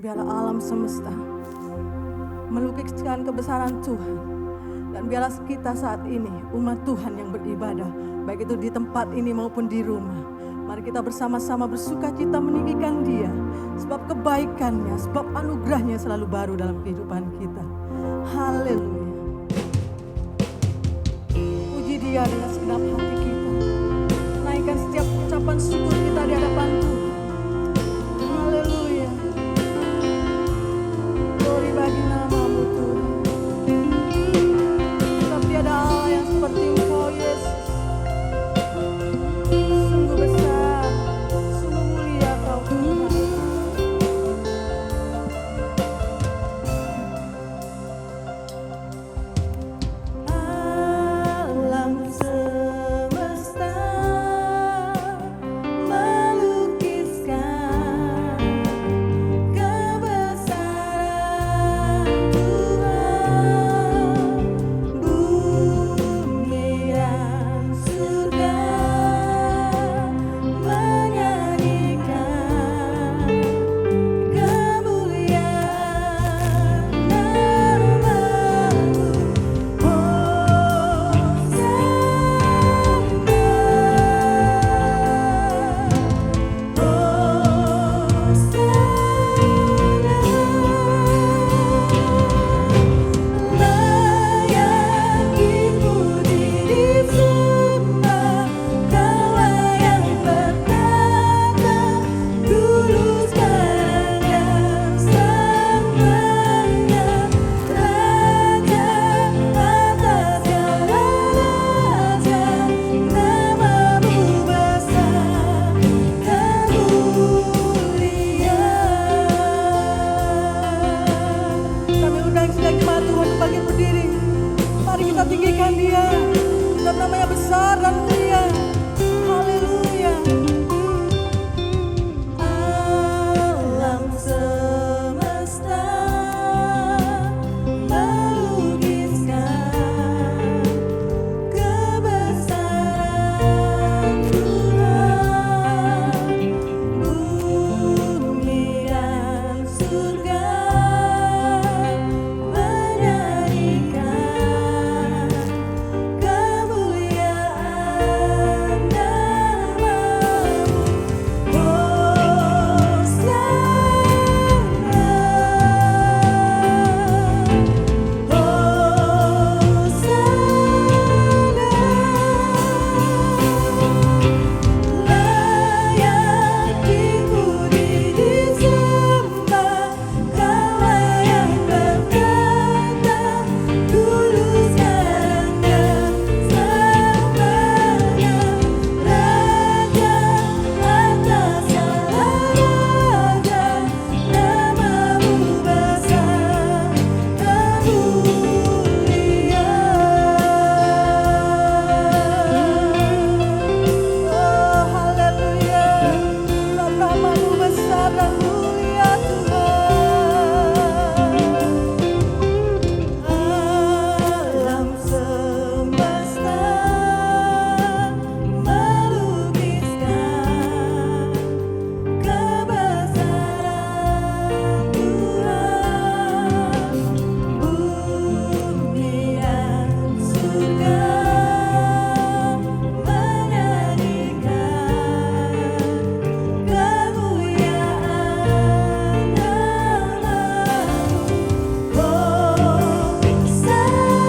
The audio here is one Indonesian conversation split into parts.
Biarlah alam semesta melukiskan kebesaran Tuhan. Dan biarlah kita saat ini umat Tuhan yang beribadah, baik itu di tempat ini maupun di rumah, mari kita bersama-sama bersuka cita meninggikan Dia. Sebab kebaikannya, sebab anugerahnya selalu baru dalam kehidupan kita. Haleluya. Puji Dia dengan segenap hati kita. Naikkan setiap ucapan syukur kita di hadapan Tuhan. Haleluya. Glory bagi nama-Mu Tuhan. Sebab tiada Allah yang seperti Engkau Yesus. Sungguh besar, sungguh mulia Kau Tuhan. Alam semesta melukiskan kebesaran Tuhan. Bumi dan surga menyanyikan kemuliaan nama-Mu. Layak dipuji, disembah, Kaulah yang bertata dulu, sekarang, dan selamanya. Raja atas segala raja, nama-Mu besar kemuliaan. Kami undang sedang jemaat Tuhan bagi berdiri. Mari kita tinggikan Dia. Dan namanya besar dan mulia. Haleluya. Alam semesta melukiskan kebesaran Tuhan. Bumi dan surga menyanyikan kemuliaan nama-Mu. Layak dipuji, disembah, Kaulah yang bertata dulu, sekarang, dan selamanya. Raja atas segala raja, nama-Mu besar kemuliaan. Oh haleluya. Sebab nama-Mu besar dan mulia Tuhan. Alam semesta melukiskan kebesaran Tuhan. Bumi dan surga menyanyikan kemuliaan nama-Mu. Hosana.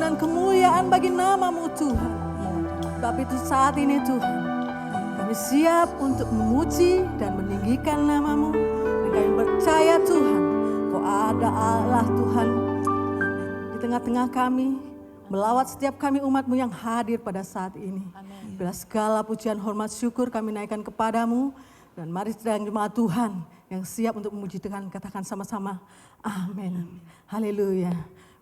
dan kemuliaan bagi nama-Mu Tuhan. Sebab itu saat ini Tuhan, kami siap untuk memuji dan meninggikan nama-Mu. Dan kami percaya Tuhan, Kau ada Allah Tuhan di tengah-tengah kami, melawat setiap kami umat-Mu yang hadir pada saat ini. Bila segala pujian, hormat, syukur kami naikkan kepadamu. Dan mari sedang jemaat Tuhan yang siap untuk memuji Tuhan, katakan sama-sama, amin. Haleluya.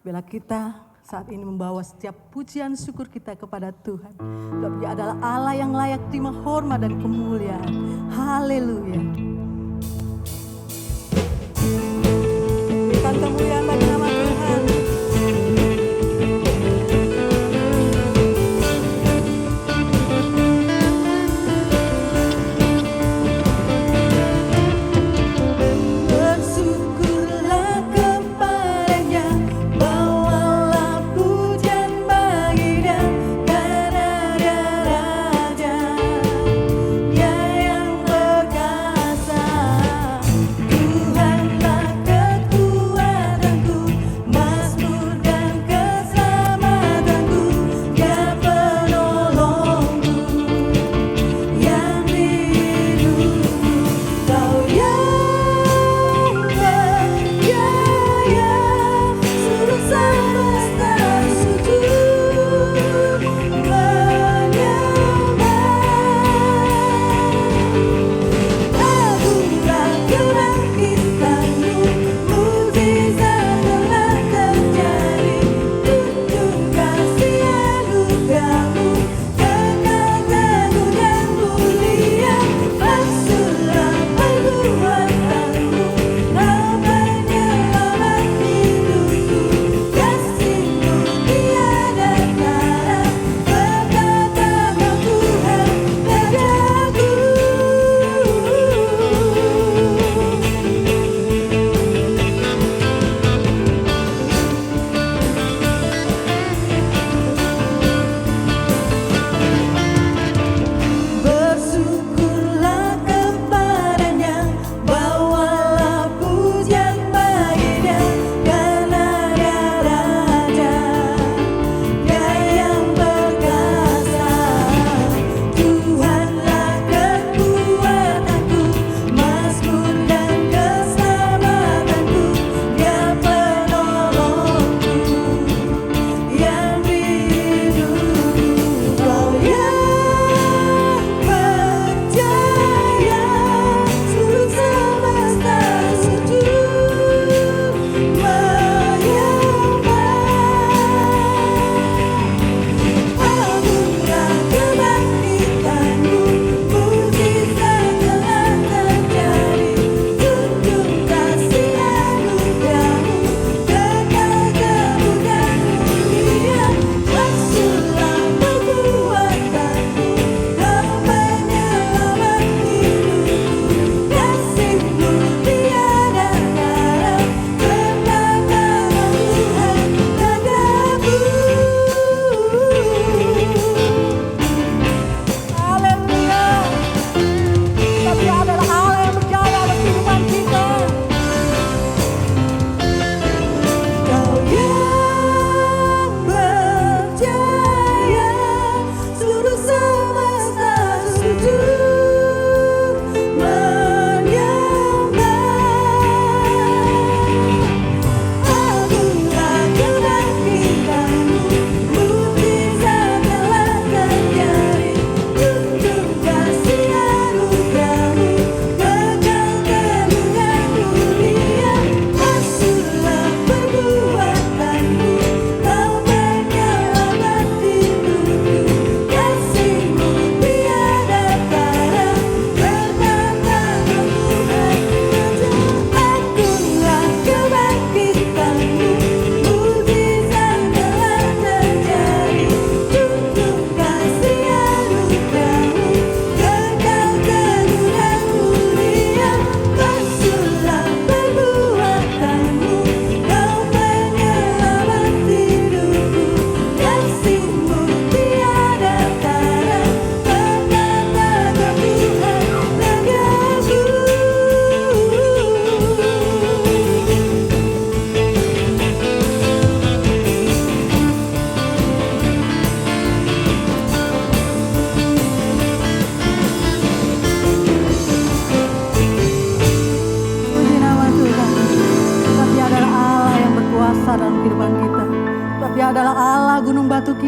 Bila kita saat ini membawa setiap pujian syukur kita kepada Tuhan. Sebab Dia adalah Allah yang layak terima hormat dan kemuliaan. Haleluya. Berikan kemuliaan bagi nama Tuhan. Tuhanlah kekuatan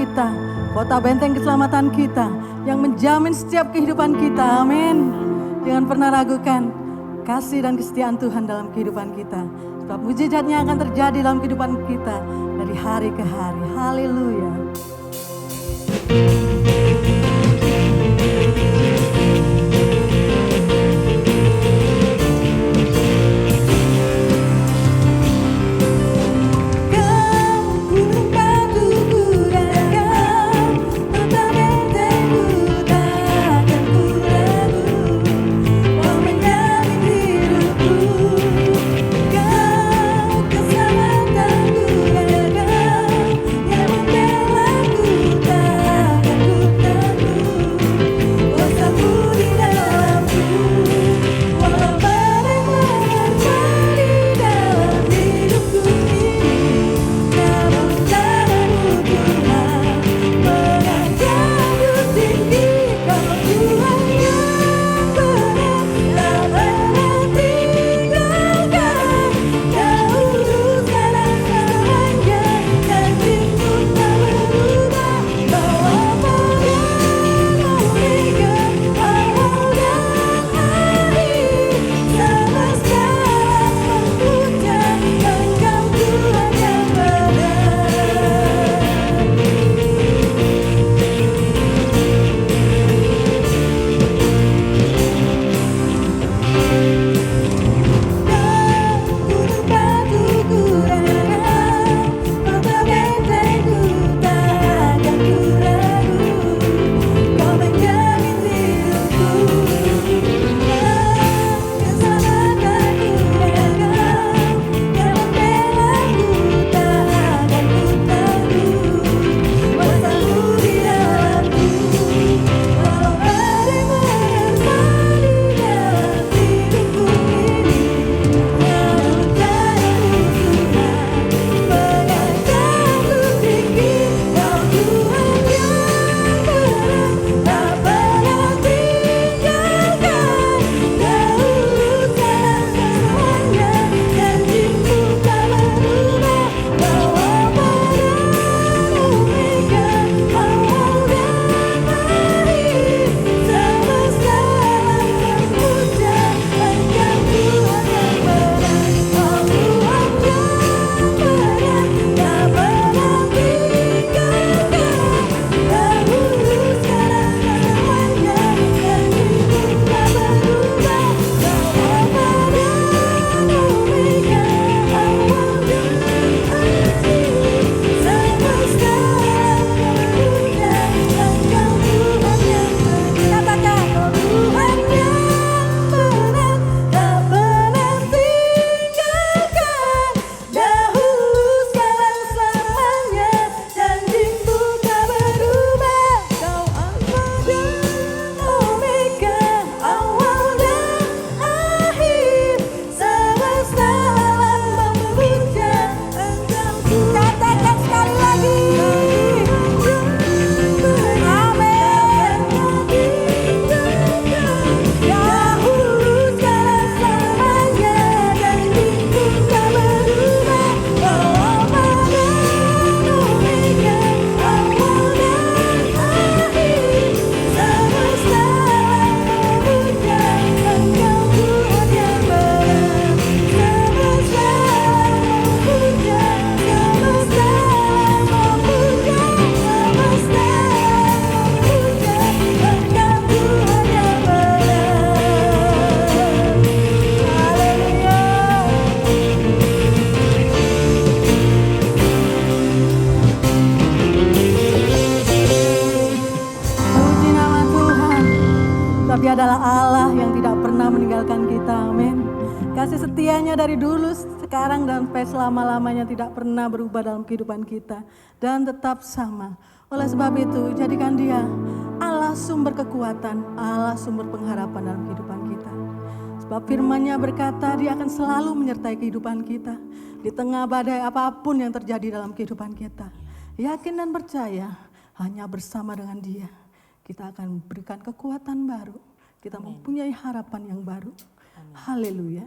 kita, kota benteng keselamatan kita, yang menjamin setiap kehidupan kita. Amin. Jangan pernah ragukan kasih dan kesetiaan Tuhan dalam kehidupan kita. Sebab mujizatnya akan terjadi dalam kehidupan kita dari hari ke hari. Haleluya. Dia adalah Allah yang tidak pernah meninggalkan kita, amin. Kasih setianya dari dulu, sekarang, dan sampai selama-lamanya tidak pernah berubah dalam kehidupan kita. Dan tetap sama. Oleh sebab itu, jadikan dia Allah sumber kekuatan, Allah sumber pengharapan dalam kehidupan kita. Sebab firman-Nya berkata dia akan selalu menyertai kehidupan kita. Di tengah badai apapun yang terjadi dalam kehidupan kita. Yakin dan percaya, hanya bersama dengan dia, kita akan berikan kekuatan baru. Kita mempunyai harapan yang baru. Haleluya.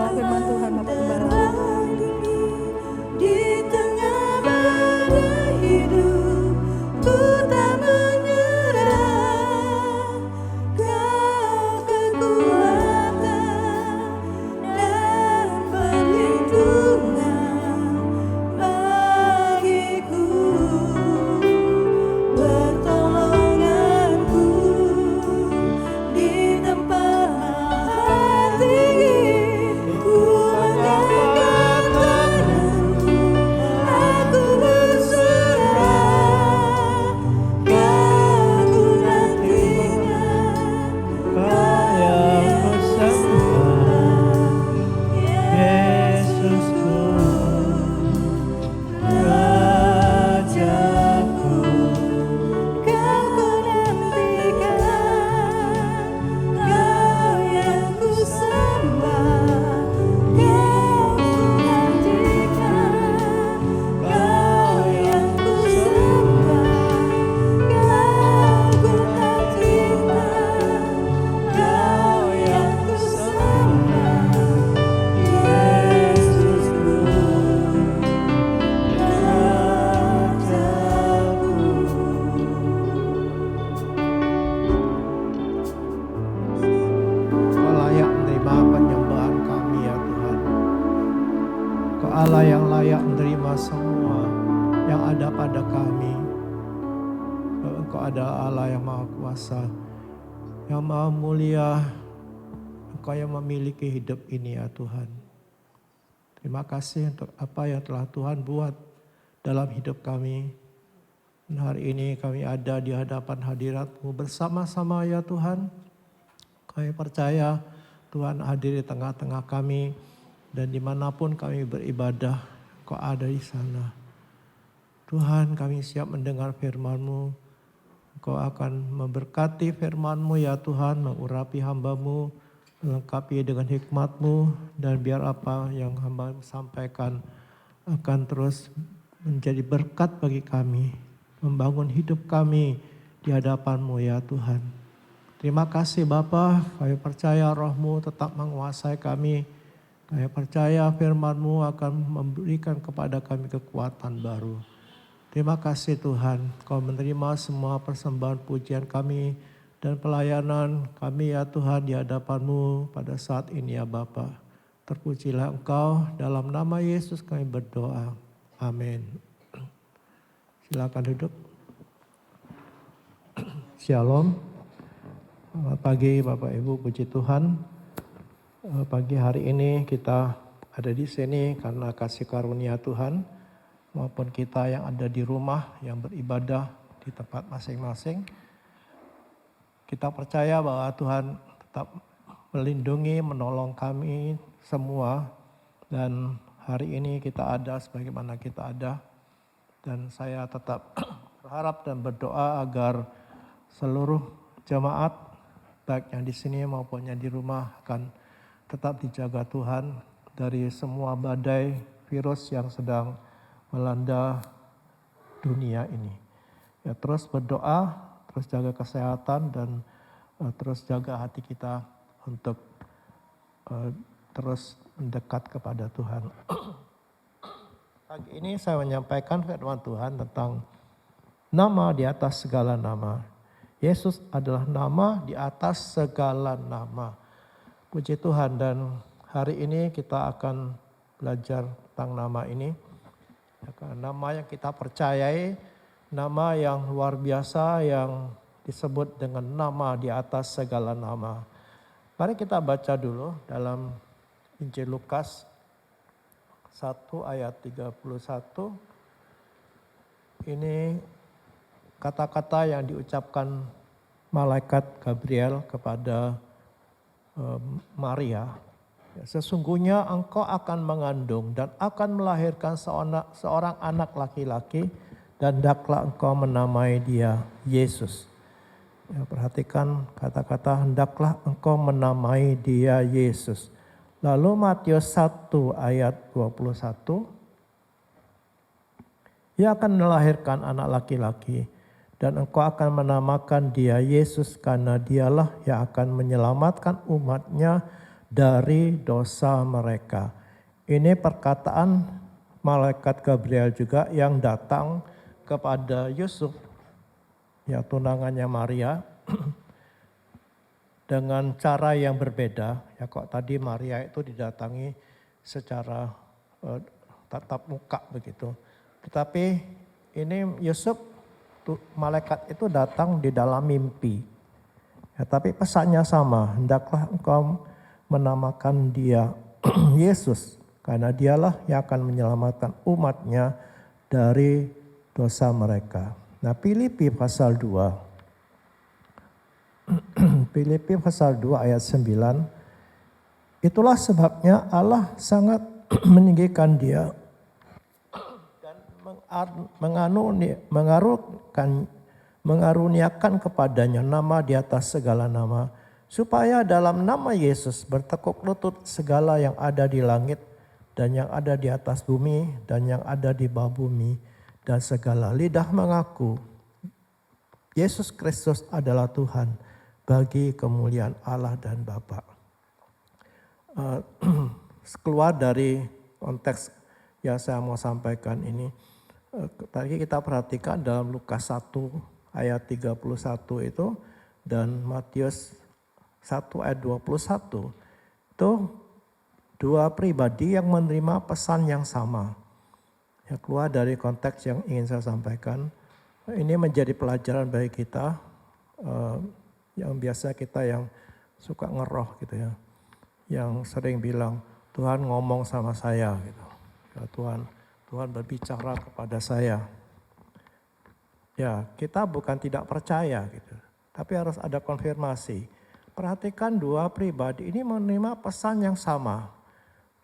Inilah firman Tuhan, Bapak Gembala. Di tengah badai hidup, ku tak menyerah. Kau kekuatan dan perlindungan bagiku, pertolonganku di tempat tinggi. Ku angkat tanganku, aku berserah. Kau ku nantikan, Kau yang bersembah, Yesusku, Rajaku. Kau ku nantikan, Kau yang ku sembah. Kau ku nantikan, Kau yang ku sembah. Kau ku nantikan, Kau yang ku sembah. Yesusku, Kau layak menerima penyembahan kami ya Tuhan. Kau Allah yang layak menerima semua yang ada pada kami. Engkau adalah Allah yang maha kuasa, yang maha mulia. Engkau yang memiliki hidup ini ya Tuhan. Terima kasih untuk apa yang telah Tuhan buat dalam hidup kami. Dan hari ini kami ada di hadapan hadirat-Mu bersama-sama ya Tuhan. Kami percaya Tuhan hadir di tengah-tengah kami, dan dimanapun kami beribadah, Kau ada di sana. Tuhan, kami siap mendengar firman-Mu. Kau akan memberkati firman-Mu ya Tuhan, mengurapi hamba-Mu, melengkapi dengan hikmat-Mu, dan biar apa yang hamba sampaikan akan terus menjadi berkat bagi kami, membangun hidup kami di hadapan-Mu ya Tuhan. Terima kasih Bapa, kami percaya Roh-Mu tetap menguasai kami. Kami percaya firman-Mu akan memberikan kepada kami kekuatan baru. Terima kasih Tuhan, Kau menerima semua persembahan pujian kami dan pelayanan kami ya Tuhan di hadapan-Mu pada saat ini ya Bapa. Terpujilah Engkau, dalam nama Yesus kami berdoa. Amin. Silakan duduk. Shalom. Selamat pagi Bapak Ibu, puji Tuhan. Pagi hari ini kita ada di sini karena kasih karunia Tuhan, maupun kita yang ada di rumah yang beribadah di tempat masing-masing. Kita percaya bahwa Tuhan tetap melindungi, menolong kami semua, dan hari ini kita ada sebagaimana kita ada. Dan saya tetap berharap dan berdoa agar seluruh jemaat baik yang di sini maupun yang di rumah akan tetap dijaga Tuhan dari semua badai virus yang sedang melanda dunia ini. Ya, terus berdoa, terus jaga kesehatan, dan terus jaga hati kita untuk terus mendekat kepada Tuhan. Pagi ini saya menyampaikan firman Tuhan tentang nama di atas segala nama. Yesus adalah nama di atas segala nama. Puji Tuhan, dan hari ini kita akan belajar tentang nama ini. Nama yang kita percayai, nama yang luar biasa yang disebut dengan nama di atas segala nama. Mari kita baca dulu dalam Injil Lukas 1 ayat 31. Ini kata-kata yang diucapkan malaikat Gabriel kepada Maria. Sesungguhnya engkau akan mengandung dan akan melahirkan seorang anak laki-laki, dan hendaklah engkau menamai dia Yesus. Ya, perhatikan kata-kata hendaklah engkau menamai dia Yesus. Lalu Matius 1 ayat 21. Ia akan melahirkan anak laki-laki, dan engkau akan menamakan dia Yesus, karena dialah yang akan menyelamatkan umatnya dari dosa mereka. Ini perkataan malaikat Gabriel juga yang datang kepada Yusuf, ya tunangannya Maria, dengan cara yang berbeda. Ya kok tadi Maria itu didatangi secara tatap muka begitu. Tetapi ini Yusuf, malaikat itu datang di dalam mimpi. Ya, tapi pesannya sama, hendaklah engkau menamakan dia Yesus, karena dialah yang akan menyelamatkan umatnya dari dosa mereka. Nah, Filipi pasal 2. Filipi pasal 2 ayat 9. Itulah sebabnya Allah sangat meninggikan dia dan mengaruniakan kepadanya nama di atas segala nama, supaya dalam nama Yesus bertekuk lutut segala yang ada di langit dan yang ada di atas bumi dan yang ada di bawah bumi, dan segala lidah mengaku Yesus Kristus adalah Tuhan, bagi kemuliaan Allah dan Bapa. Keluar dari konteks yang saya mau sampaikan ini, tadi kita perhatikan dalam Lukas 1 ayat 31 itu dan Matius 1 ayat 21, itu dua pribadi yang menerima pesan yang sama. Ya, keluar dari konteks yang ingin saya sampaikan, ini menjadi pelajaran bagi kita, yang biasa kita yang suka ngeroh gitu ya, yang sering bilang Tuhan ngomong sama saya gitu, ya, Tuhan berbicara kepada saya. Ya, kita bukan tidak percaya gitu, tapi harus ada konfirmasi. Perhatikan dua pribadi ini menerima pesan yang sama.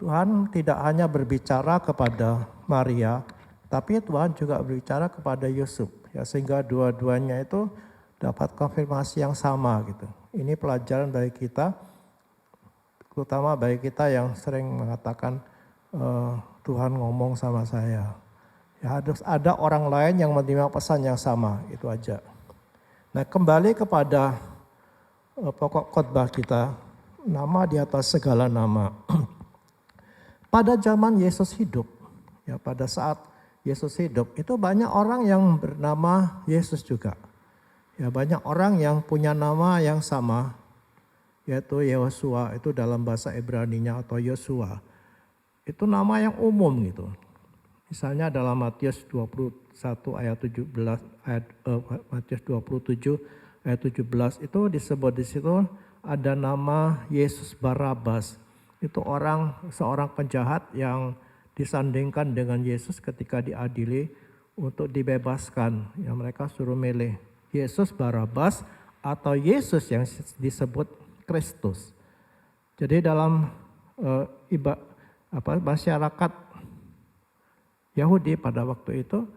Tuhan tidak hanya berbicara kepada Maria, tapi Tuhan juga berbicara kepada Yusuf, ya, sehingga dua-duanya itu dapat konfirmasi yang sama gitu. Ini pelajaran bagi kita, terutama bagi kita yang sering mengatakan Tuhan ngomong sama saya. Ya, harus ada orang lain yang menerima pesan yang sama, itu aja. Nah, kembali kepada pokok khotbah kita, nama di atas segala nama. Pada zaman Yesus hidup, ya pada saat Yesus hidup, itu banyak orang yang bernama Yesus juga. Ya, banyak orang yang punya nama yang sama, yaitu Yosua, itu dalam bahasa Ibrani-nya, atau Yosua. Itu nama yang umum gitu. Misalnya dalam Matius 21 ayat 17, Matius 27 ayat 17 itu disebut di situ ada nama Yesus Barabas. Itu seorang penjahat yang disandingkan dengan Yesus ketika diadili untuk dibebaskan. Ya, mereka suruh milih Yesus Barabas atau Yesus yang disebut Kristus. Jadi dalam masyarakat Yahudi pada waktu itu,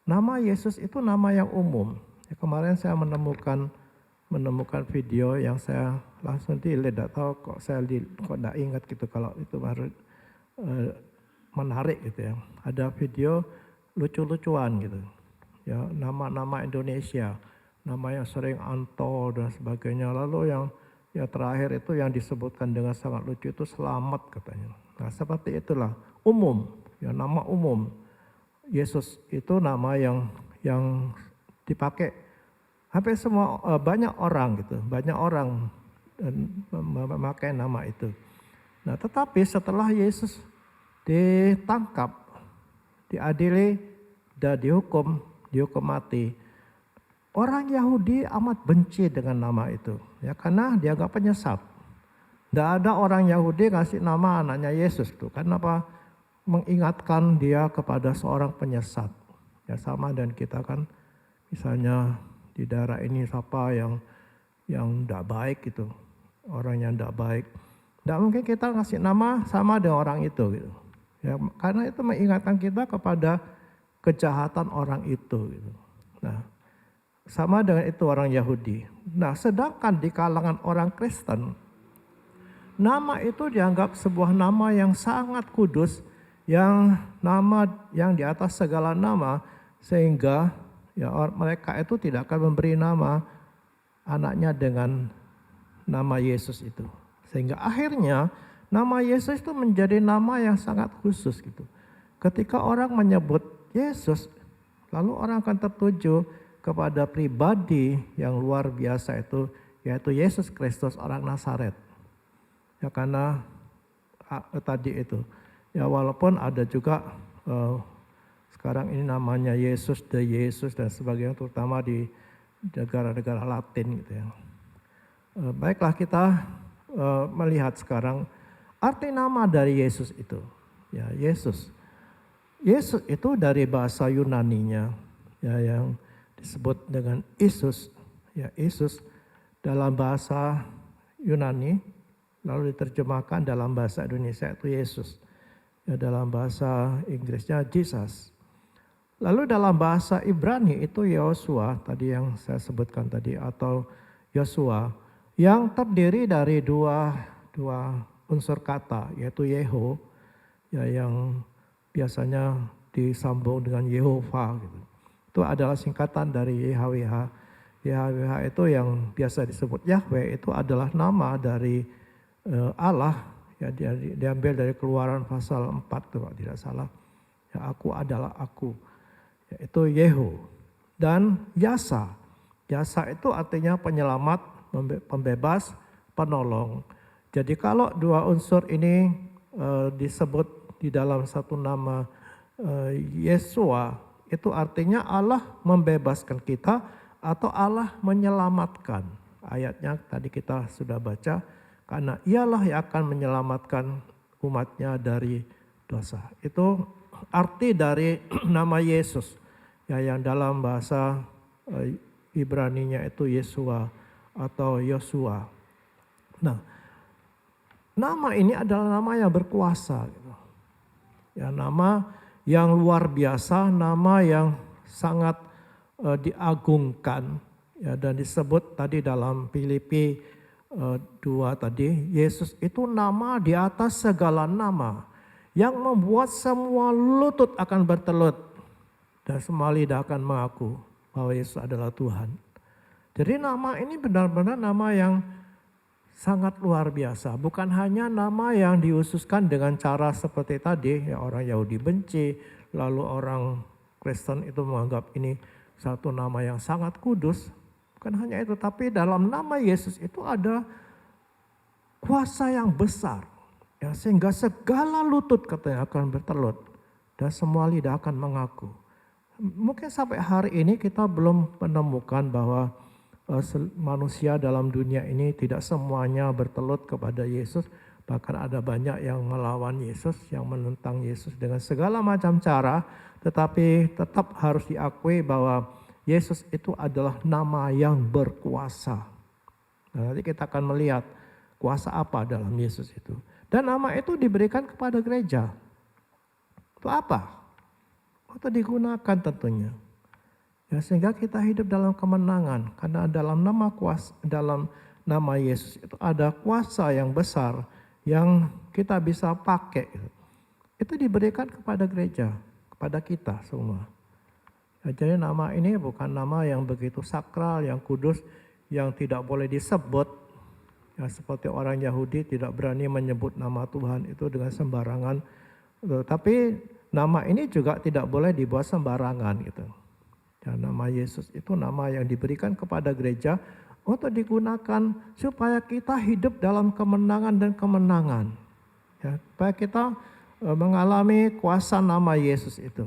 nama Yesus itu nama yang umum. Ya, kemarin saya menemukan video yang saya langsung tidak tahu kok tidak ingat gitu kalau itu baru menarik gitu ya. Ada video lucu-lucuan gitu. Ya, nama-nama Indonesia, nama yang sering Anto dan sebagainya. Lalu yang terakhir itu yang disebutkan dengan sangat lucu itu Selamat katanya. Nah, seperti itulah umum, ya nama umum. Yesus itu nama yang dipakai hampir semua, banyak orang gitu, banyak orang memakai nama itu. Nah, tetapi setelah Yesus ditangkap, diadili dan dihukum mati, orang Yahudi amat benci dengan nama itu, ya karena dianggap penyesat. Tidak ada orang Yahudi ngasih nama anaknya Yesus tuh, karena apa? Mengingatkan dia kepada seorang penyesat. Ya sama dan kita kan, misalnya di daerah ini siapa yang tidak baik gitu, orang yang tidak baik, tidak mungkin kita ngasih nama sama dengan orang itu gitu. Ya karena itu mengingatkan kita kepada kejahatan orang itu gitu. Nah, sama dengan itu orang Yahudi. Nah, sedangkan di kalangan orang Kristen, nama itu dianggap sebuah nama yang sangat kudus, yang nama yang di atas segala nama, sehingga ya mereka itu tidak akan memberi nama anaknya dengan nama Yesus itu. Sehingga akhirnya nama Yesus itu menjadi nama yang sangat khusus gitu. Ketika orang menyebut Yesus, lalu orang akan tertuju kepada pribadi yang luar biasa itu, yaitu Yesus Kristus orang Nazaret. Ya karena tadi itu, ya walaupun ada juga sekarang ini namanya Yesus, the Yesus dan sebagainya, terutama di negara-negara Latin gitu ya. Baiklah kita melihat sekarang arti nama dari Yesus itu. Ya Yesus. Yesus itu dari bahasa Yunaninya ya yang disebut dengan Isus. Ya Isus dalam bahasa Yunani lalu diterjemahkan dalam bahasa Indonesia itu Yesus. Ya dalam bahasa Inggrisnya Jesus. Lalu dalam bahasa Ibrani itu Yosua tadi yang saya sebutkan tadi atau Yosua yang terdiri dari dua unsur kata yaitu Yeho ya yang biasanya disambung dengan Yehova gitu. Itu adalah singkatan dari YHWH. YHWH itu yang biasa disebut Yahweh itu adalah nama dari Allah ya diambil dari Keluaran pasal 4 kalau tidak salah. Ya aku adalah aku. Yaitu Yehu dan Yasa. Yasa itu artinya penyelamat, pembebas, penolong. Jadi kalau dua unsur ini disebut di dalam satu nama Yesua, itu artinya Allah membebaskan kita atau Allah menyelamatkan. Ayatnya tadi kita sudah baca, karena ialah yang akan menyelamatkan umatnya dari dosa. Itu arti dari nama Yesus. Ya, yang dalam bahasa Ibraninya itu Yesua atau Yosua. Nah, nama ini adalah nama yang berkuasa. Gitu. Ya, nama yang luar biasa, nama yang sangat diagungkan. Ya, dan disebut tadi dalam Filipi 2 tadi, Yesus itu nama di atas segala nama. Yang membuat semua lutut akan bertelut. Dan semua lidah akan mengaku bahwa Yesus adalah Tuhan. Jadi nama ini benar-benar nama yang sangat luar biasa. Bukan hanya nama yang diususkan dengan cara seperti tadi. Ya orang Yahudi benci, lalu orang Kristen itu menganggap ini satu nama yang sangat kudus. Bukan hanya itu, tapi dalam nama Yesus itu ada kuasa yang besar. Ya, sehingga segala lutut katanya akan bertelut. Dan semua lidah akan mengaku. Mungkin sampai hari ini kita belum menemukan bahwa manusia dalam dunia ini tidak semuanya bertelut kepada Yesus. Bahkan ada banyak yang melawan Yesus, yang menentang Yesus dengan segala macam cara. Tetapi tetap harus diakui bahwa Yesus itu adalah nama yang berkuasa. Nah, nanti kita akan melihat kuasa apa dalam Yesus itu. Dan nama itu diberikan kepada gereja. Itu apa? Atau digunakan tentunya. Ya, sehingga kita hidup dalam kemenangan. Karena dalam nama Yesus itu ada kuasa yang besar yang kita bisa pakai. Itu diberikan kepada gereja, kepada kita semua. Ya, jadi nama ini bukan nama yang begitu sakral, yang kudus, yang tidak boleh disebut. Ya, seperti orang Yahudi tidak berani menyebut nama Tuhan itu dengan sembarangan. Tapi nama ini juga tidak boleh dibuat sembarangan gitu. Ya, nama Yesus itu nama yang diberikan kepada gereja untuk digunakan supaya kita hidup dalam kemenangan dan kemenangan. Ya, supaya kita mengalami kuasa nama Yesus itu.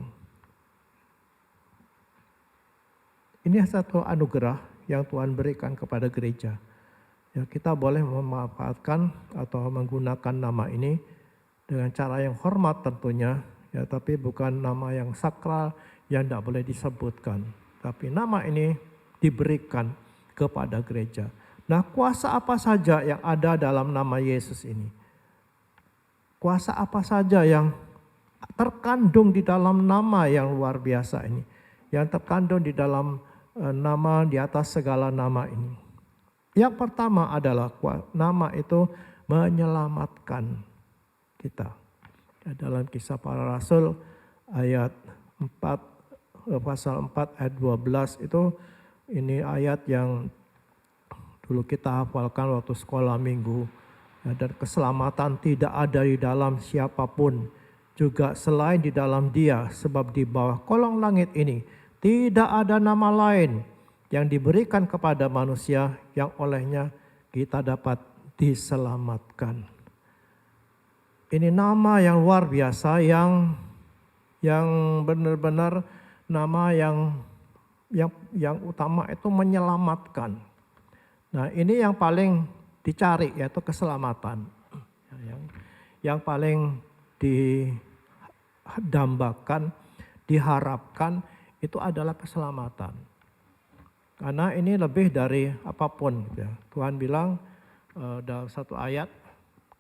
Ini satu anugerah yang Tuhan berikan kepada gereja. Ya, kita boleh memanfaatkan atau menggunakan nama ini dengan cara yang hormat tentunya. Ya, tapi bukan nama yang sakral yang tidak boleh disebutkan. Tapi nama ini diberikan kepada gereja. Nah, kuasa apa saja yang ada dalam nama Yesus ini? Kuasa apa saja yang terkandung di dalam nama yang luar biasa ini? Yang terkandung di dalam nama di atas segala nama ini. Yang pertama adalah nama itu menyelamatkan kita. Dalam Kisah Para Rasul ayat 4 pasal 4 ayat 12 itu ini ayat yang dulu kita hafalkan waktu sekolah minggu Ya, dan keselamatan tidak ada di dalam siapapun, juga selain di dalam Dia, sebab di bawah kolong langit ini tidak ada nama lain yang diberikan kepada manusia yang olehnya kita dapat diselamatkan. Ini nama yang luar biasa, yang benar-benar nama yang utama itu menyelamatkan. Nah, ini yang paling dicari, yaitu keselamatan. Yang paling didambakan, diharapkan itu adalah keselamatan. Karena ini lebih dari apapun. Ya. Tuhan bilang dalam satu ayat,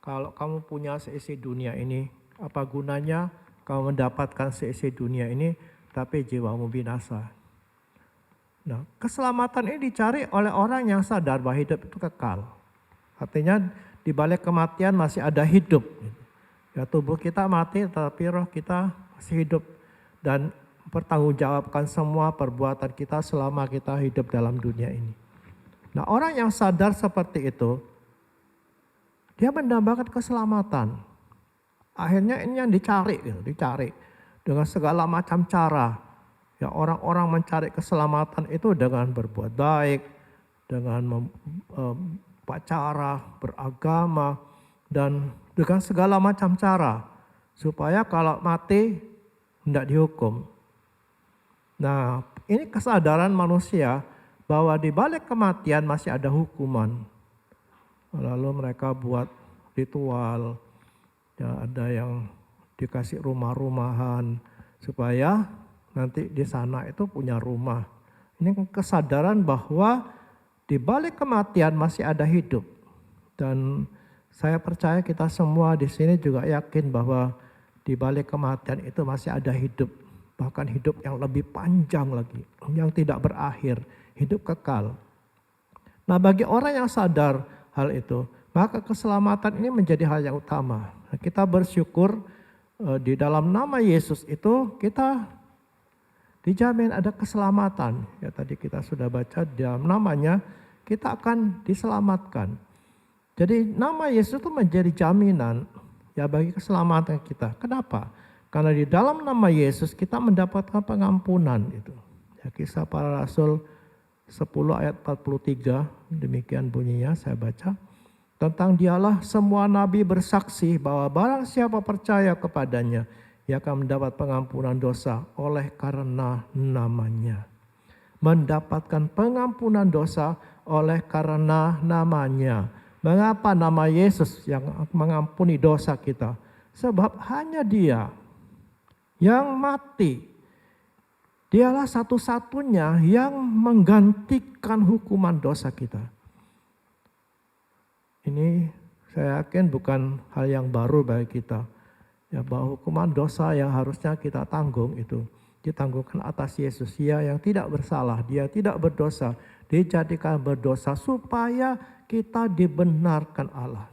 kalau kamu punya seisi dunia ini, apa gunanya kamu mendapatkan seisi dunia ini, tapi jiwamu binasa. Nah, keselamatan ini dicari oleh orang yang sadar bahwa hidup itu kekal. Artinya di balik kematian masih ada hidup. Ya, tubuh kita mati tetapi roh kita masih hidup dan pertanggungjawabkan semua perbuatan kita selama kita hidup dalam dunia ini. Nah, orang yang sadar seperti itu, dia mendambakan keselamatan. Akhirnya ini yang dicari dengan segala macam cara. Ya, orang-orang mencari keselamatan itu dengan berbuat baik, dengan upacara, beragama, dan dengan segala macam cara. Supaya kalau mati tidak dihukum. Nah, ini kesadaran manusia bahwa di balik kematian masih ada hukuman. Lalu mereka buat ritual, ya, ada yang dikasih rumah-rumahan supaya nanti di sana itu punya rumah. Ini kesadaran bahwa di balik kematian masih ada hidup. Dan saya percaya kita semua di sini juga yakin bahwa di balik kematian itu masih ada hidup. Bahkan hidup yang lebih panjang lagi, yang tidak berakhir, hidup kekal. Nah, bagi orang yang sadar hal itu, maka keselamatan ini menjadi hal yang utama. Nah, kita bersyukur di dalam nama Yesus itu kita dijamin ada keselamatan. Ya, tadi kita sudah baca di dalam namanya kita akan diselamatkan. Jadi nama Yesus itu menjadi jaminan ya bagi keselamatan kita. Kenapa? Karena di dalam nama Yesus kita mendapatkan pengampunan itu. Ya, Kisah Para Rasul 10 ayat 43, demikian bunyinya, saya baca. Tentang dialah semua nabi bersaksi bahwa barang siapa percaya kepadanya, ia akan mendapat pengampunan dosa oleh karena namanya. Mendapatkan pengampunan dosa oleh karena namanya. Mengapa nama Yesus yang mengampuni dosa kita? Sebab hanya Dia yang mati. Dialah satu-satunya yang menggantikan hukuman dosa kita. Ini saya yakin bukan hal yang baru bagi kita. Ya, bahwa hukuman dosa yang harusnya kita tanggung itu ditanggungkan atas Yesus. Dia yang tidak bersalah, Dia tidak berdosa, dijadikan berdosa supaya kita dibenarkan Allah.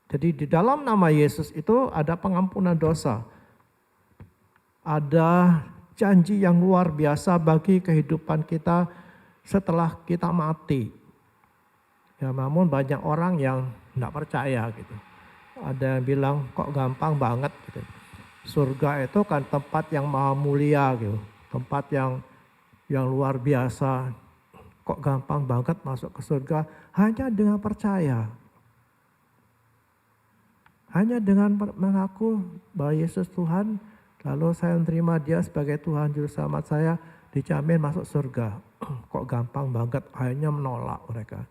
Jadi di dalam nama Yesus itu ada pengampunan dosa. Ada janji yang luar biasa bagi kehidupan kita setelah kita mati. Ya, namun banyak orang yang tidak percaya gitu. Ada yang bilang kok gampang banget gitu. Surga itu kan tempat yang maha mulia gitu. Tempat yang luar biasa. Kok gampang banget masuk ke surga hanya dengan percaya. Hanya dengan mengaku bahwa Yesus Tuhan, lalu saya menerima Dia sebagai Tuhan Juru Selamat saya, dijamin masuk surga. Kok gampang banget, akhirnya menolak mereka.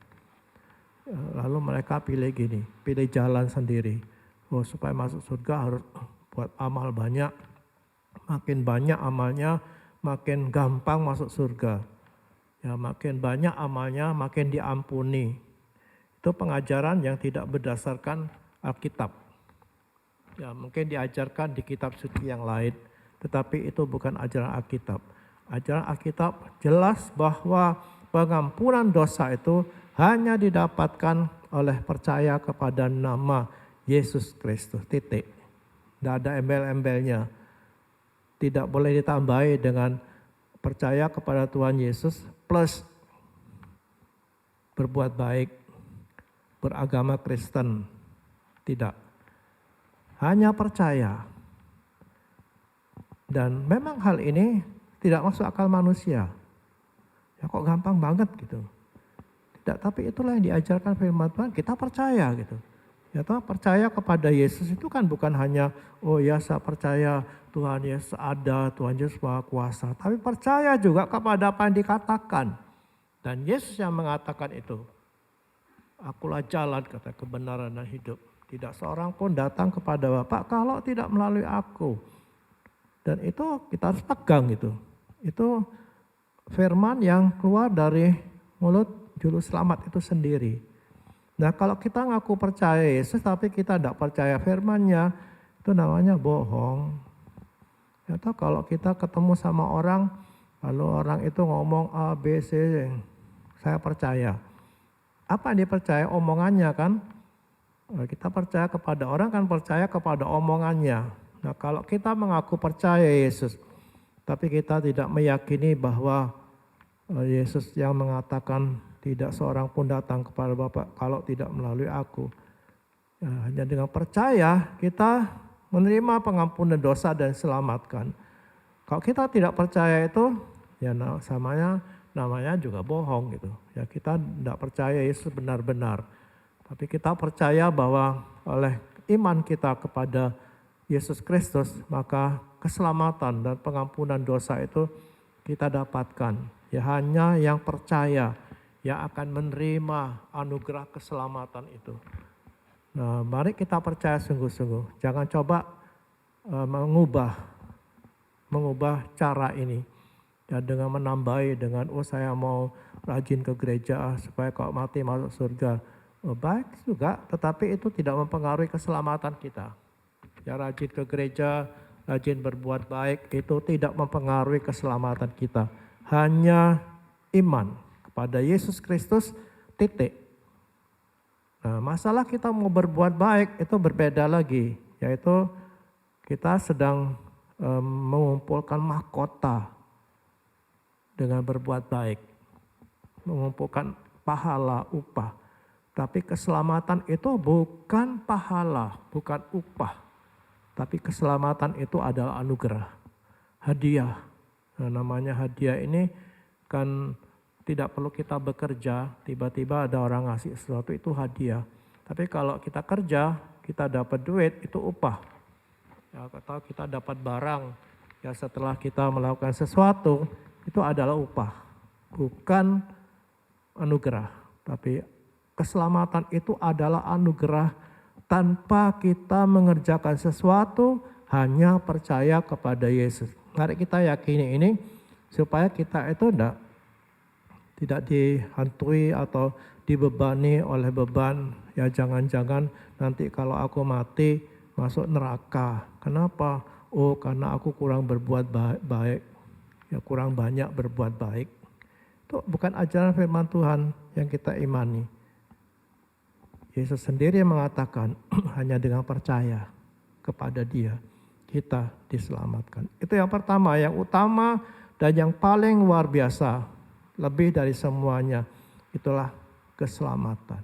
Lalu mereka pilih gini, pilih jalan sendiri. Oh, supaya masuk surga harus buat amal banyak. Makin banyak amalnya, makin gampang masuk surga. Ya, makin banyak amalnya, makin diampuni. Itu pengajaran yang tidak berdasarkan Alkitab. Ya, mungkin diajarkan di kitab suci yang lain, tetapi itu bukan ajaran Alkitab. Ajaran Alkitab jelas bahwa pengampunan dosa itu hanya didapatkan oleh percaya kepada nama Yesus Kristus, titik. Tidak ada embel-embelnya. Tidak boleh ditambahi dengan percaya kepada Tuhan Yesus plus berbuat baik beragama Kristen. Tidak. Hanya percaya. Dan memang hal ini tidak masuk akal manusia. Ya kok gampang banget gitu. Tidak, tapi itulah yang diajarkan firman Tuhan, kita percaya gitu. Ya toh, percaya kepada Yesus itu kan bukan hanya, oh ya saya percaya Tuhan Yesus ada, Tuhan Yesus Maha Kuasa. Tapi percaya juga kepada apa yang dikatakan. Dan Yesus yang mengatakan itu. Akulah jalan, kata, kebenaran dan hidup. Tidak seorang pun datang kepada Bapa kalau tidak melalui aku. Dan itu kita harus pegang gitu. Itu firman yang keluar dari mulut juru selamat itu sendiri. Nah kalau kita ngaku percaya Yesus tapi kita tidak percaya firman-Nya, itu namanya bohong. Atau kalau kita ketemu sama orang, lalu orang itu ngomong A, B, C, saya percaya. Apa yang dipercaya? Omongannya kan. Kita percaya kepada orang kan percaya kepada omongannya. Nah kalau kita mengaku percaya Yesus, tapi kita tidak meyakini bahwa Yesus yang mengatakan tidak seorang pun datang kepada Bapa kalau tidak melalui aku. Ya, hanya dengan percaya kita menerima pengampunan dosa dan diselamatkan. Kalau kita tidak percaya itu, ya namanya juga bohong gitu. Ya kita tidak percaya Yesus benar-benar. Tapi kita percaya bahwa oleh iman kita kepada Yesus Kristus, maka keselamatan dan pengampunan dosa itu kita dapatkan. Ya hanya yang percaya yang akan menerima anugerah keselamatan itu. Nah, mari kita percaya sungguh-sungguh. Jangan coba mengubah cara ini. Ya dengan menambahi dengan saya mau rajin ke gereja supaya kalau mati masuk surga. Baik juga, tetapi itu tidak mempengaruhi keselamatan kita. Ya rajin ke gereja, rajin berbuat baik, itu tidak mempengaruhi keselamatan kita. Hanya iman kepada Yesus Kristus, titik. Nah, masalah kita mau berbuat baik itu berbeda lagi, yaitu kita sedang mengumpulkan mahkota dengan berbuat baik, mengumpulkan pahala, upah. Tapi keselamatan itu bukan pahala, bukan upah. Tapi keselamatan itu adalah anugerah, hadiah. Nah, namanya hadiah ini kan tidak perlu kita bekerja, tiba-tiba ada orang ngasih sesuatu, itu hadiah. Tapi kalau kita kerja, kita dapat duit, itu upah. Ya, atau kita dapat barang, ya setelah kita melakukan sesuatu, itu adalah upah. Bukan anugerah, tapi keselamatan itu adalah anugerah tanpa kita mengerjakan sesuatu, hanya percaya kepada Yesus. Mari kita yakini ini supaya kita itu tidak dihantui atau dibebani oleh beban. Ya jangan-jangan nanti kalau aku mati masuk neraka. Kenapa? Oh karena aku kurang berbuat baik. Ya kurang banyak berbuat baik. Itu bukan ajaran firman Tuhan yang kita imani. Yesus sendiri mengatakan hanya dengan percaya kepada Dia kita diselamatkan. Itu yang pertama, yang utama dan yang paling luar biasa, lebih dari semuanya, itulah keselamatan.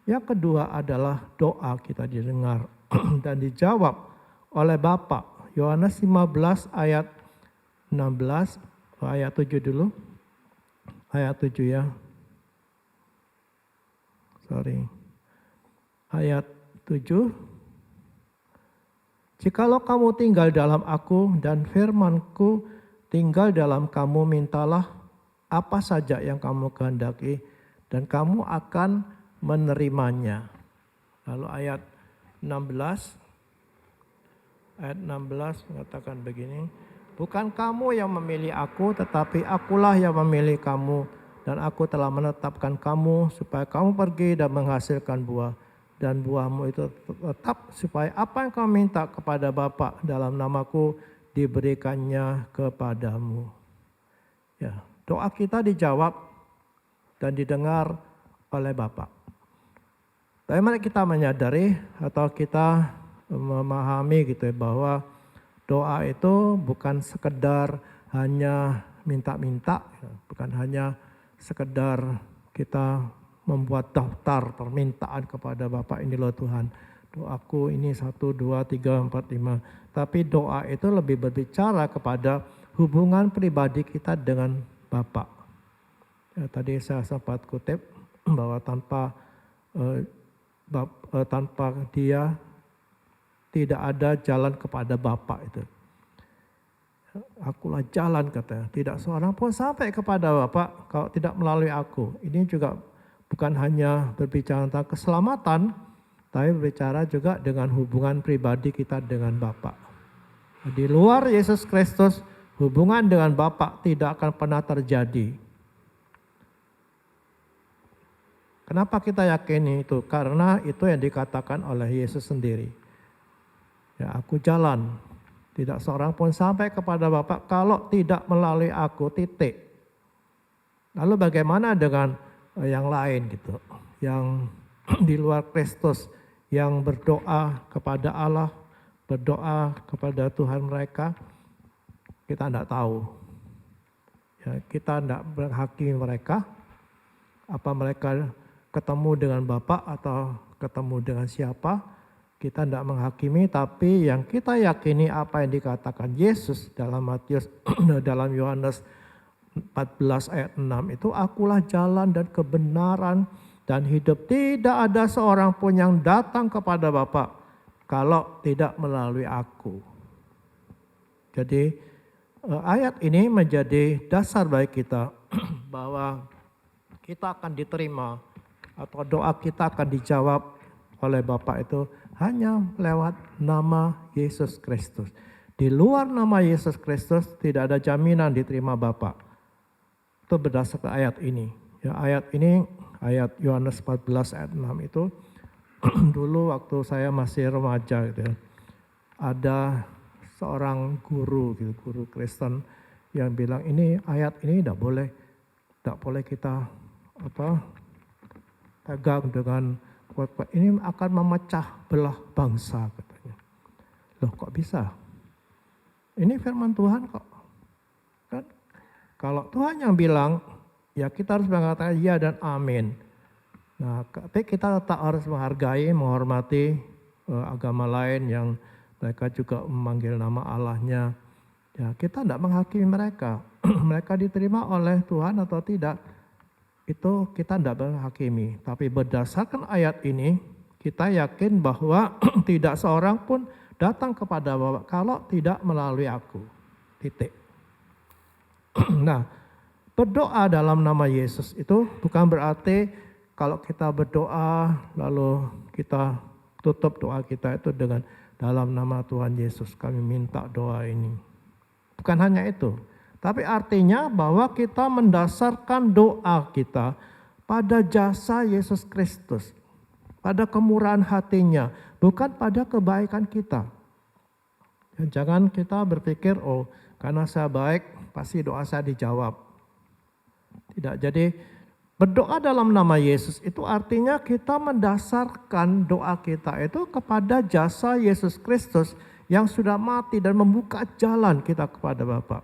Yang kedua adalah doa kita didengar dan dijawab oleh Bapa. Yohanes 15 ayat 16, ayat 7 dulu. Ayat 7 ya. Ayat 7. Jikalau kamu tinggal dalam aku dan firman-Ku tinggal dalam kamu, mintalah apa saja yang kamu kehendaki dan kamu akan menerimanya. Lalu ayat 16. Ayat 16 mengatakan begini. Bukan kamu yang memilih aku, tetapi akulah yang memilih kamu. Dan aku telah menetapkan kamu supaya kamu pergi dan menghasilkan buah. Dan buahmu itu tetap supaya apa yang kamu minta kepada Bapa dalam namaku diberikannya kepadamu. Ya, doa kita dijawab dan didengar oleh Bapa. Tapi mari kita menyadari atau kita memahami gitu ya, bahwa doa itu bukan sekedar hanya minta-minta, bukan hanya sekedar kita membuat daftar permintaan kepada Bapa, ini loh Tuhan, doaku ini 1, 2, 3, 4, 5. Tapi doa itu lebih berbicara kepada hubungan pribadi kita dengan Bapa. Ya, tadi saya sempat kutip bahwa tanpa Dia tidak ada jalan kepada Bapa itu. Akulah jalan katanya. Tidak seorang pun sampai kepada Bapa kalau tidak melalui aku. Ini juga bukan hanya berbicara tentang keselamatan, tapi berbicara juga dengan hubungan pribadi kita dengan Bapa. Di luar Yesus Kristus, hubungan dengan Bapa tidak akan pernah terjadi. Kenapa kita yakini itu? Karena itu yang dikatakan oleh Yesus sendiri. Ya, aku jalan. Tidak seorang pun sampai kepada Bapa kalau tidak melalui aku, titik. Lalu bagaimana dengan yang lain gitu? Yang di luar Kristus, yang berdoa kepada Allah, berdoa kepada Tuhan mereka, kita tidak tahu. Ya, kita tidak menghakimi mereka, apa mereka ketemu dengan Bapa atau ketemu dengan siapa. Kita tidak menghakimi, tapi yang kita yakini apa yang dikatakan Yesus dalam dalam Yohanes 14 ayat 6 itu, akulah jalan dan kebenaran dan hidup. Tidak ada seorang pun yang datang kepada Bapa kalau tidak melalui aku. Jadi ayat ini menjadi dasar bagi kita bahwa kita akan diterima atau doa kita akan dijawab oleh Bapa itu hanya lewat nama Yesus Kristus. Di luar nama Yesus Kristus tidak ada jaminan diterima Bapa. Itu berdasarkan ayat ini. Ya, ayat ini, ayat Yohanes 14 ayat 6 itu dulu waktu saya masih remaja gitu ya, ada seorang guru gitu, guru Kristen yang bilang ini ayat ini tidak boleh kita pegang dengan kuat-kuat, ini akan memecah belah bangsa katanya. Loh kok bisa? Ini firman Tuhan kok. Kan? Kalau Tuhan yang bilang, ya kita harus mengatakan ya dan amin. Nah, tapi kita tetap harus menghargai, menghormati agama lain yang mereka juga memanggil nama Allahnya. Ya, kita tidak menghakimi mereka. Mereka diterima oleh Tuhan atau tidak, itu kita tidak menghakimi. Tapi berdasarkan ayat ini, kita yakin bahwa tidak seorang pun datang kepada Bapa kalau tidak melalui aku. Titik. Nah, berdoa dalam nama Yesus itu bukan berarti kalau kita berdoa lalu kita tutup doa kita itu dengan dalam nama Tuhan Yesus kami minta doa ini. Bukan hanya itu. Tapi artinya bahwa kita mendasarkan doa kita pada jasa Yesus Kristus. Pada kemurahan hatinya, bukan pada kebaikan kita. Dan jangan kita berpikir, oh karena saya baik pasti doa saya dijawab. Tidak, jadi berdoa dalam nama Yesus itu artinya kita mendasarkan doa kita itu kepada jasa Yesus Kristus yang sudah mati dan membuka jalan kita kepada Bapa.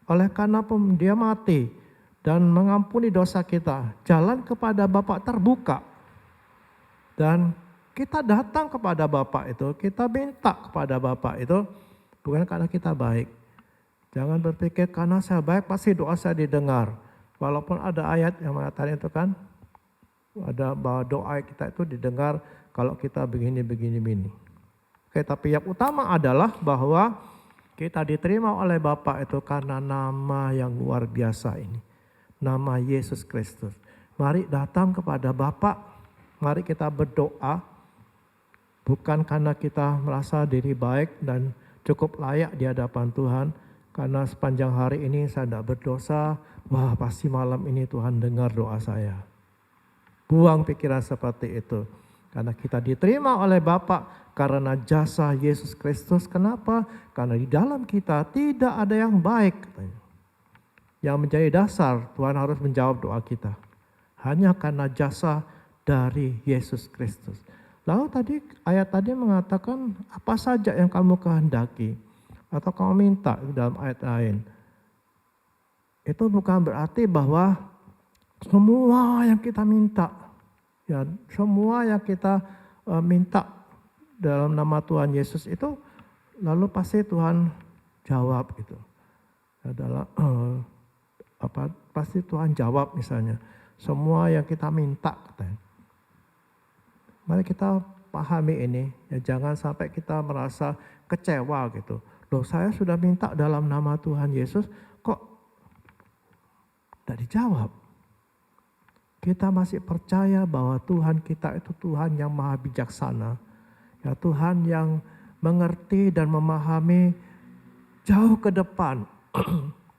Oleh karena dia mati dan mengampuni dosa kita, jalan kepada Bapa terbuka. Dan kita datang kepada Bapa itu, kita minta kepada Bapa itu bukan karena kita baik. Jangan berpikir karena saya baik pasti doa saya didengar. Walaupun ada ayat yang mengatakan itu kan, ada bahwa doa kita itu didengar kalau kita begini. Oke, tapi yang utama adalah bahwa kita diterima oleh Bapa itu karena nama yang luar biasa ini. Nama Yesus Kristus. Mari datang kepada Bapa. Mari kita berdoa. Bukan karena kita merasa diri baik dan cukup layak di hadapan Tuhan. Karena sepanjang hari ini saya tidak berdosa. Wah pasti malam ini Tuhan dengar doa saya. Buang pikiran seperti itu. Karena kita diterima oleh Bapa karena jasa Yesus Kristus. Kenapa? Karena di dalam kita tidak ada yang baik katanya. Yang menjadi dasar Tuhan harus menjawab doa kita. Hanya karena jasa dari Yesus Kristus. Lalu tadi ayat tadi mengatakan apa saja yang kamu kehendaki atau kamu minta dalam ayat lain. Itu bukan berarti bahwa semua yang kita minta Ya, semua yang kita minta dalam nama Tuhan Yesus itu lalu pasti Tuhan jawab gitu. Adalah pasti Tuhan jawab misalnya. Semua yang kita minta katanya. Mari kita pahami ini, ya jangan sampai kita merasa kecewa gitu. Loh, saya sudah minta dalam nama Tuhan Yesus kok tidak dijawab. Kita masih percaya bahwa Tuhan kita itu Tuhan yang maha bijaksana. Ya, Tuhan yang mengerti dan memahami jauh ke depan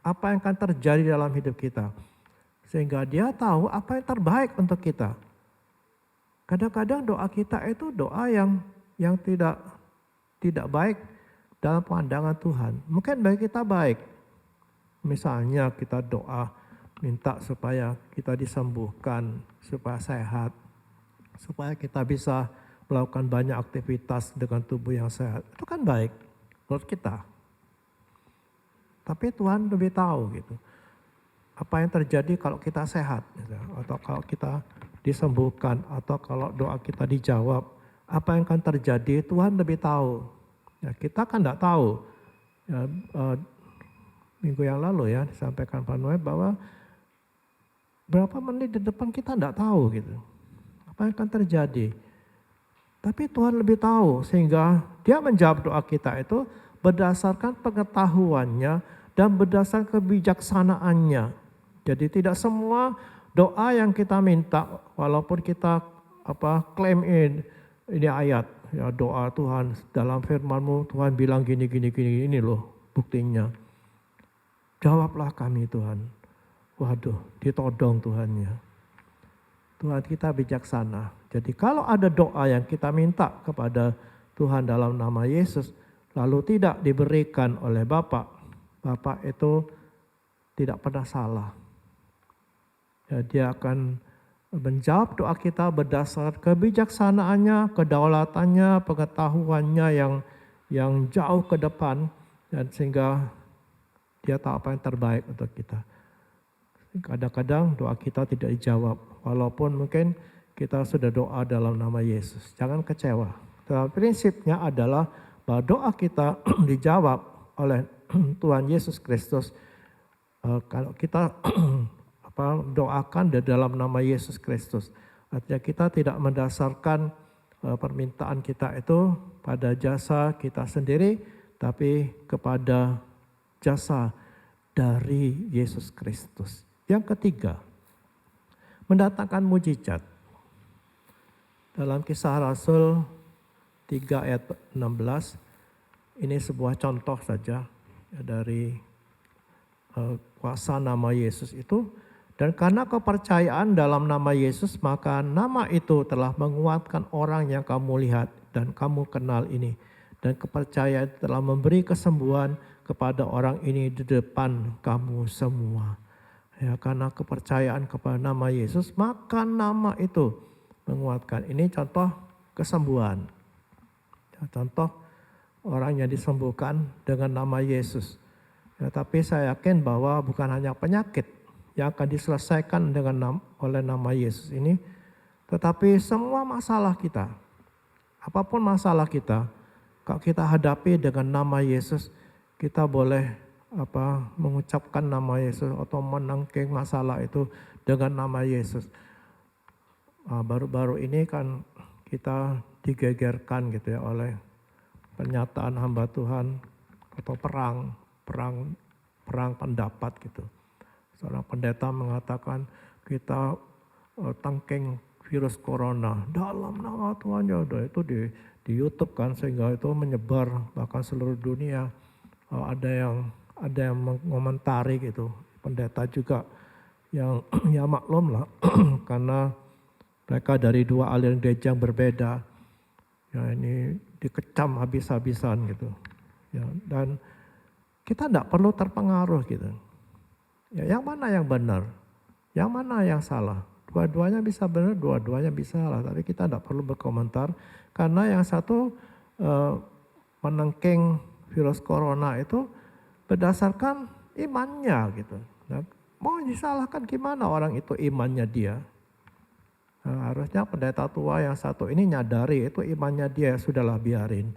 apa yang akan terjadi dalam hidup kita. Sehingga dia tahu apa yang terbaik untuk kita. Kadang-kadang doa kita itu doa yang tidak baik dalam pandangan Tuhan. Mungkin bagi kita baik. Misalnya kita doa minta supaya kita disembuhkan, supaya sehat, supaya kita bisa melakukan banyak aktivitas dengan tubuh yang sehat. Itu kan baik menurut kita. Tapi Tuhan lebih tahu gitu. Apa yang terjadi kalau kita sehat, gitu, atau kalau kita disembuhkan, atau kalau doa kita dijawab. Apa yang akan terjadi Tuhan lebih tahu. Ya, kita kan tidak tahu. Ya, minggu yang lalu ya disampaikan Pak Noel bahwa berapa menit di depan kita tidak tahu gitu. Apa yang akan terjadi. Tapi Tuhan lebih tahu sehingga dia menjawab doa kita itu berdasarkan pengetahuannya dan berdasarkan kebijaksanaannya. Jadi tidak semua doa yang kita minta walaupun kita klaim ini ayat. Ya doa Tuhan dalam firman-Mu Tuhan bilang gini ini loh buktinya. Jawablah kami Tuhan. Waduh, ditodong Tuhannya. Tuhan kita bijaksana. Jadi kalau ada doa yang kita minta kepada Tuhan dalam nama Yesus, lalu tidak diberikan oleh Bapa, Bapa itu tidak pernah salah. Ya, dia akan menjawab doa kita berdasar kebijaksanaannya, kedaulatannya, pengetahuannya yang jauh ke depan, dan sehingga dia tahu apa yang terbaik untuk kita. Kadang-kadang doa kita tidak dijawab, walaupun mungkin kita sudah doa dalam nama Yesus. Jangan kecewa. Tapi prinsipnya adalah bahwa doa kita dijawab oleh Tuhan Yesus Kristus. Kalau kita doakan di dalam nama Yesus Kristus, artinya kita tidak mendasarkan permintaan kita itu pada jasa kita sendiri, tapi kepada jasa dari Yesus Kristus. Yang ketiga, mendatangkan mujizat. Dalam Kisah Rasul 3 ayat 16, ini sebuah contoh saja dari kuasa nama Yesus itu. Dan karena kepercayaan dalam nama Yesus, maka nama itu telah menguatkan orang yang kamu lihat dan kamu kenal ini. Dan kepercayaan telah memberi kesembuhan kepada orang ini di depan kamu semua. Ya, karena kepercayaan kepada nama Yesus, maka nama itu menguatkan. Ini contoh kesembuhan. Ya, contoh orang yang disembuhkan dengan nama Yesus. Ya, tapi saya yakin bahwa bukan hanya penyakit yang akan diselesaikan oleh nama Yesus ini, tetapi semua masalah kita, apapun masalah kita, kalau kita hadapi dengan nama Yesus, kita boleh mengucapkan nama Yesus atau menangking masalah itu dengan nama Yesus. Baru-baru ini kan kita digegerkan gitu ya oleh pernyataan hamba Tuhan atau perang pendapat gitu. Seorang pendeta mengatakan kita tangking virus corona dalam nama Tuhan. Ya udah itu di YouTube kan, sehingga itu menyebar bahkan seluruh dunia. Ada yang mengomentari gitu, pendeta juga yang ya maklum lah karena mereka dari dua aliran gereja yang berbeda. Ya ini dikecam habis-habisan gitu. Ya, dan kita tidak perlu terpengaruh gitu. Ya, yang mana yang benar, yang mana yang salah. Dua-duanya bisa benar, dua-duanya bisa salah. Tapi kita tidak perlu berkomentar karena yang satu menengking virus corona itu berdasarkan imannya gitu. Nah, mau disalahkan gimana orang itu imannya dia? Nah, harusnya pendeta tua yang satu ini nyadari itu imannya dia, sudahlah biarin.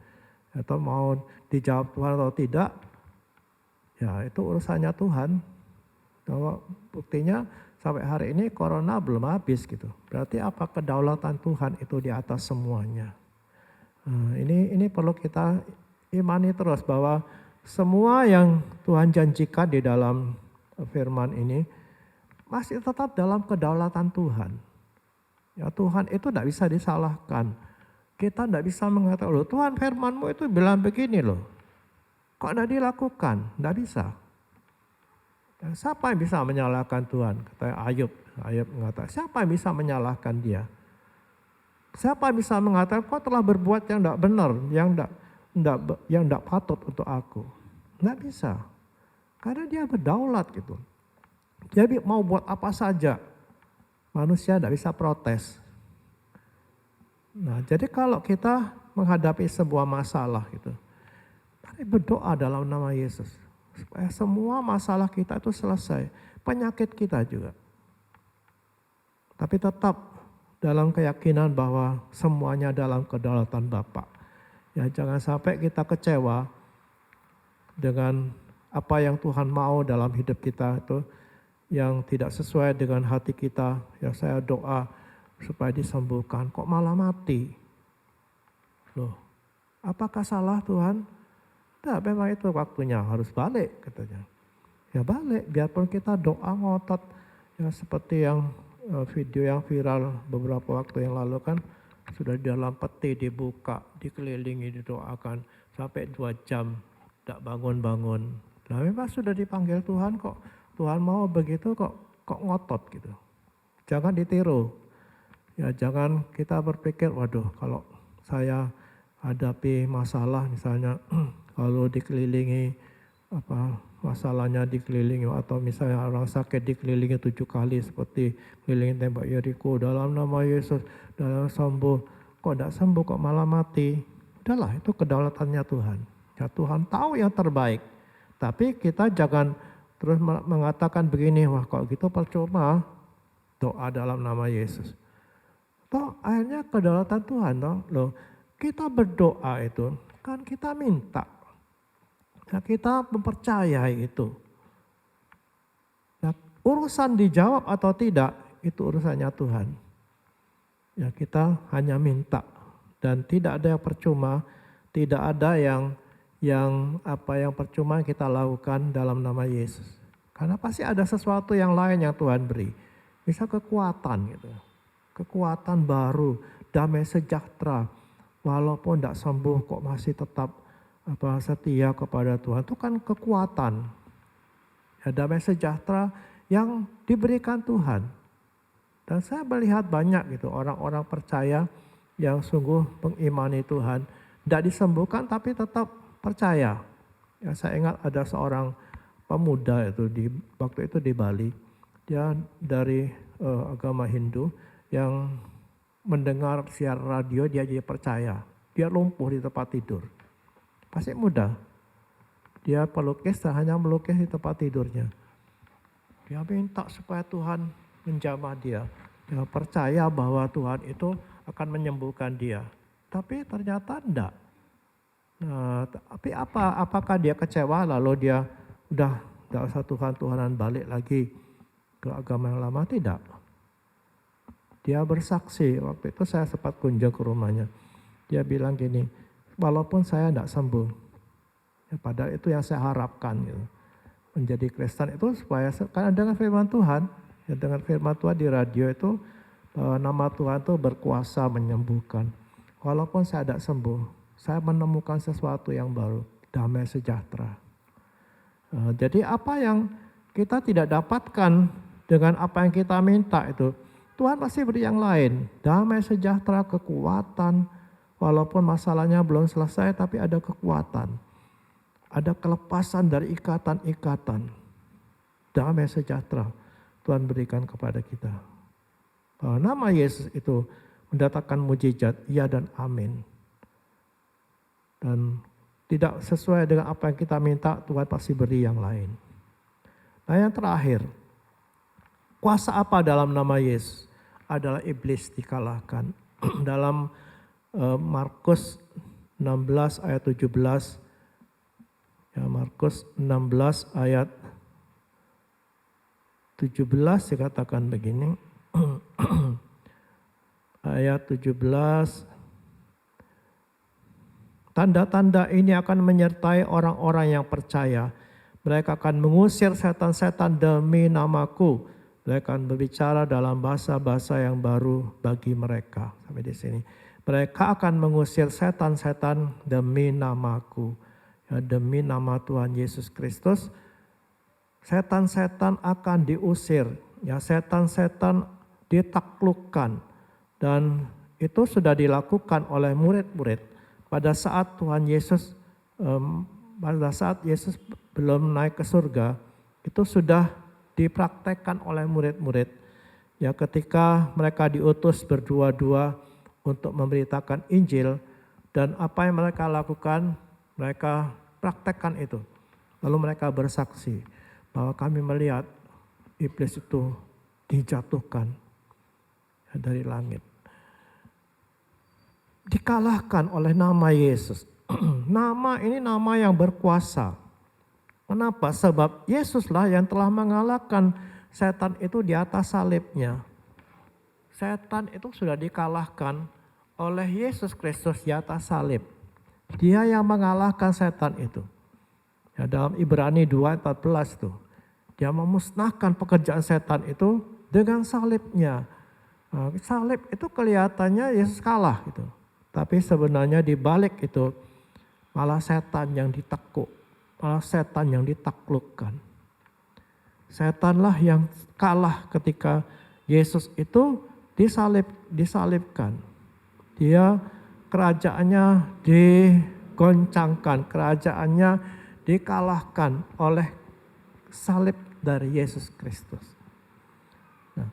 Atau mau dijawab Tuhan atau tidak, ya itu urusannya Tuhan. Kalau buktinya sampai hari ini corona belum habis gitu. Berarti apa, kedaulatan Tuhan itu di atas semuanya. Nah, ini perlu kita imani terus bahwa semua yang Tuhan janjikan di dalam firman ini masih tetap dalam kedaulatan Tuhan. Ya Tuhan itu tidak bisa disalahkan. Kita tidak bisa mengatakan, loh Tuhan firman-Mu itu bilang begini loh. Kok tidak dilakukan? Tidak bisa. Dan siapa yang bisa menyalahkan Tuhan? Kata Ayub mengatakan, siapa yang bisa menyalahkan dia? Siapa yang bisa mengatakan, kau telah berbuat yang tidak benar, yang tidak patut untuk aku? Tidak bisa. Karena dia berdaulat gitu. Dia mau buat apa saja. Manusia tidak bisa protes. Nah, jadi kalau kita menghadapi sebuah masalah gitu, mari berdoa dalam nama Yesus. Supaya semua masalah kita itu selesai. Penyakit kita juga. Tapi tetap dalam keyakinan bahwa semuanya dalam kedaulatan Bapa. Ya jangan sampai kita kecewa dengan apa yang Tuhan mau dalam hidup kita itu, yang tidak sesuai dengan hati kita. Ya saya doa supaya disembuhkan, kok malah mati. Loh, apakah salah Tuhan? Tidak, memang itu waktunya harus balik katanya. Ya balik, biarpun kita doa ngotot. Ya seperti yang video yang viral beberapa waktu yang lalu kan, sudah di dalam peti dibuka, dikelilingi, didoakan sampai 2 jam tidak bangun-bangun. Nah memang sudah dipanggil Tuhan kok. Tuhan mau begitu kok ngotot gitu. Jangan ditiru. Ya jangan kita berpikir, waduh kalau saya hadapi masalah misalnya kalau dikelilingi masalahnya dikelilingi, atau misalnya orang sakit dikelilingi 7 kali seperti kelilingi tembok Yeriko, dalam nama Yesus, dalam sembuh, kok tidak sembuh, kok malah mati. Udahlah, itu kedaulatannya Tuhan. Ya Tuhan tahu yang terbaik. Tapi kita jangan terus mengatakan begini, wah kok gitu percuma doa dalam nama Yesus. Toh akhirnya kedaulatan Tuhan loh. Kita berdoa itu kan kita minta. Nah, kita mempercayai itu. Nah, urusan dijawab atau tidak itu urusannya Tuhan. Ya kita hanya minta dan tidak ada yang percuma, tidak ada yang percuma kita lakukan dalam nama Yesus. Karena pasti ada sesuatu yang lain yang Tuhan beri. Bisa kekuatan gitu. Kekuatan baru, damai sejahtera. Walaupun tidak sembuh kok masih tetap setia kepada Tuhan. Itu kan kekuatan. Ya, damai sejahtera yang diberikan Tuhan. Dan saya melihat banyak gitu orang-orang percaya yang sungguh mengimani Tuhan. Tidak disembuhkan tapi tetap percaya. Ya, saya ingat ada seorang pemuda itu waktu itu di Bali. Dia dari agama Hindu yang mendengar siar radio dia jadi percaya. Dia lumpuh di tempat tidur. Pasti mudah. Dia pelukis dan hanya melukis di tempat tidurnya. Dia minta supaya Tuhan menjamah dia. Dia percaya bahwa Tuhan itu akan menyembuhkan dia. Tapi ternyata enggak. Nah, tapi apakah dia kecewa lalu dia udah enggak usah Tuhan-Tuhanan balik lagi ke agama yang lama? Tidak. Dia bersaksi, waktu itu saya sempat kunjung ke rumahnya. Dia bilang gini, walaupun saya tidak sembuh, ya padahal itu yang saya harapkan. Gitu. Menjadi Kristen itu supaya, karena dengan firman Tuhan, ya dengan firman Tuhan di radio itu, nama Tuhan itu berkuasa menyembuhkan. Walaupun saya tidak sembuh, saya menemukan sesuatu yang baru, damai sejahtera. Jadi apa yang kita tidak dapatkan dengan apa yang kita minta itu, Tuhan pasti beri yang lain, damai sejahtera, kekuatan, walaupun masalahnya belum selesai tapi ada kekuatan. Ada kelepasan dari ikatan-ikatan, damai sejahtera Tuhan berikan kepada kita. Nama Yesus itu mendatangkan mujizat, ya dan amin. Dan tidak sesuai dengan apa yang kita minta, Tuhan pasti beri yang lain. Nah yang terakhir, kuasa apa dalam nama Yesus? adalah iblis dikalahkan. Dalam Markus 16 ayat 17, ya, Markus 16 ayat 17 dikatakan begini. Ayat 17, tanda-tanda ini akan menyertai orang-orang yang percaya. Mereka akan mengusir setan-setan demi namaku. Mereka akan berbicara dalam bahasa-bahasa yang baru bagi mereka. Sampai di sini. Mereka akan mengusir setan-setan demi namaku. Ya, demi nama Tuhan Yesus Kristus, setan-setan akan diusir. Ya, setan-setan ditaklukkan. Dan itu sudah dilakukan oleh murid-murid. Pada saat Tuhan Yesus, pada saat Yesus belum naik ke surga, itu sudah dipraktekkan oleh murid-murid. Ya, ketika mereka diutus berdua-dua untuk memberitakan Injil, dan apa yang mereka lakukan, mereka praktekkan itu. Lalu mereka bersaksi bahwa kami melihat iblis itu dijatuhkan dari langit. Dikalahkan oleh nama Yesus. Nama ini nama yang berkuasa. Kenapa? Sebab Yesuslah yang telah mengalahkan setan itu di atas salibnya. Setan itu sudah dikalahkan oleh Yesus Kristus di atas salib. Dia yang mengalahkan setan itu. Ya, dalam Ibrani 2:14 tuh. Dia memusnahkan pekerjaan setan itu dengan salibnya. Nah, salib itu kelihatannya Yesus kalah gitu. Tapi sebenarnya di balik itu malah setan yang ditekuk, malah setan yang ditaklukkan. Setanlah yang kalah ketika Yesus itu disalibkan. Dia kerajaannya digoncangkan, kerajaannya dikalahkan oleh salib dari Yesus Kristus. Nah,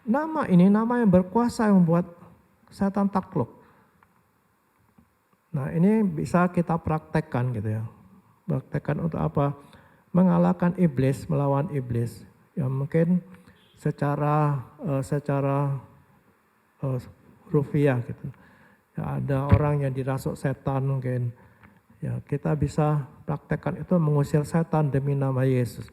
nama ini nama yang berkuasa yang membuat setan takluk. Nah, ini bisa kita praktekkan gitu ya. Praktekkan untuk apa? Mengalahkan iblis, melawan iblis. Ya mungkin secara rufiah gitu. Ya, ada orang yang dirasuk setan mungkin. Ya, kita bisa praktekkan itu mengusir setan demi nama Yesus.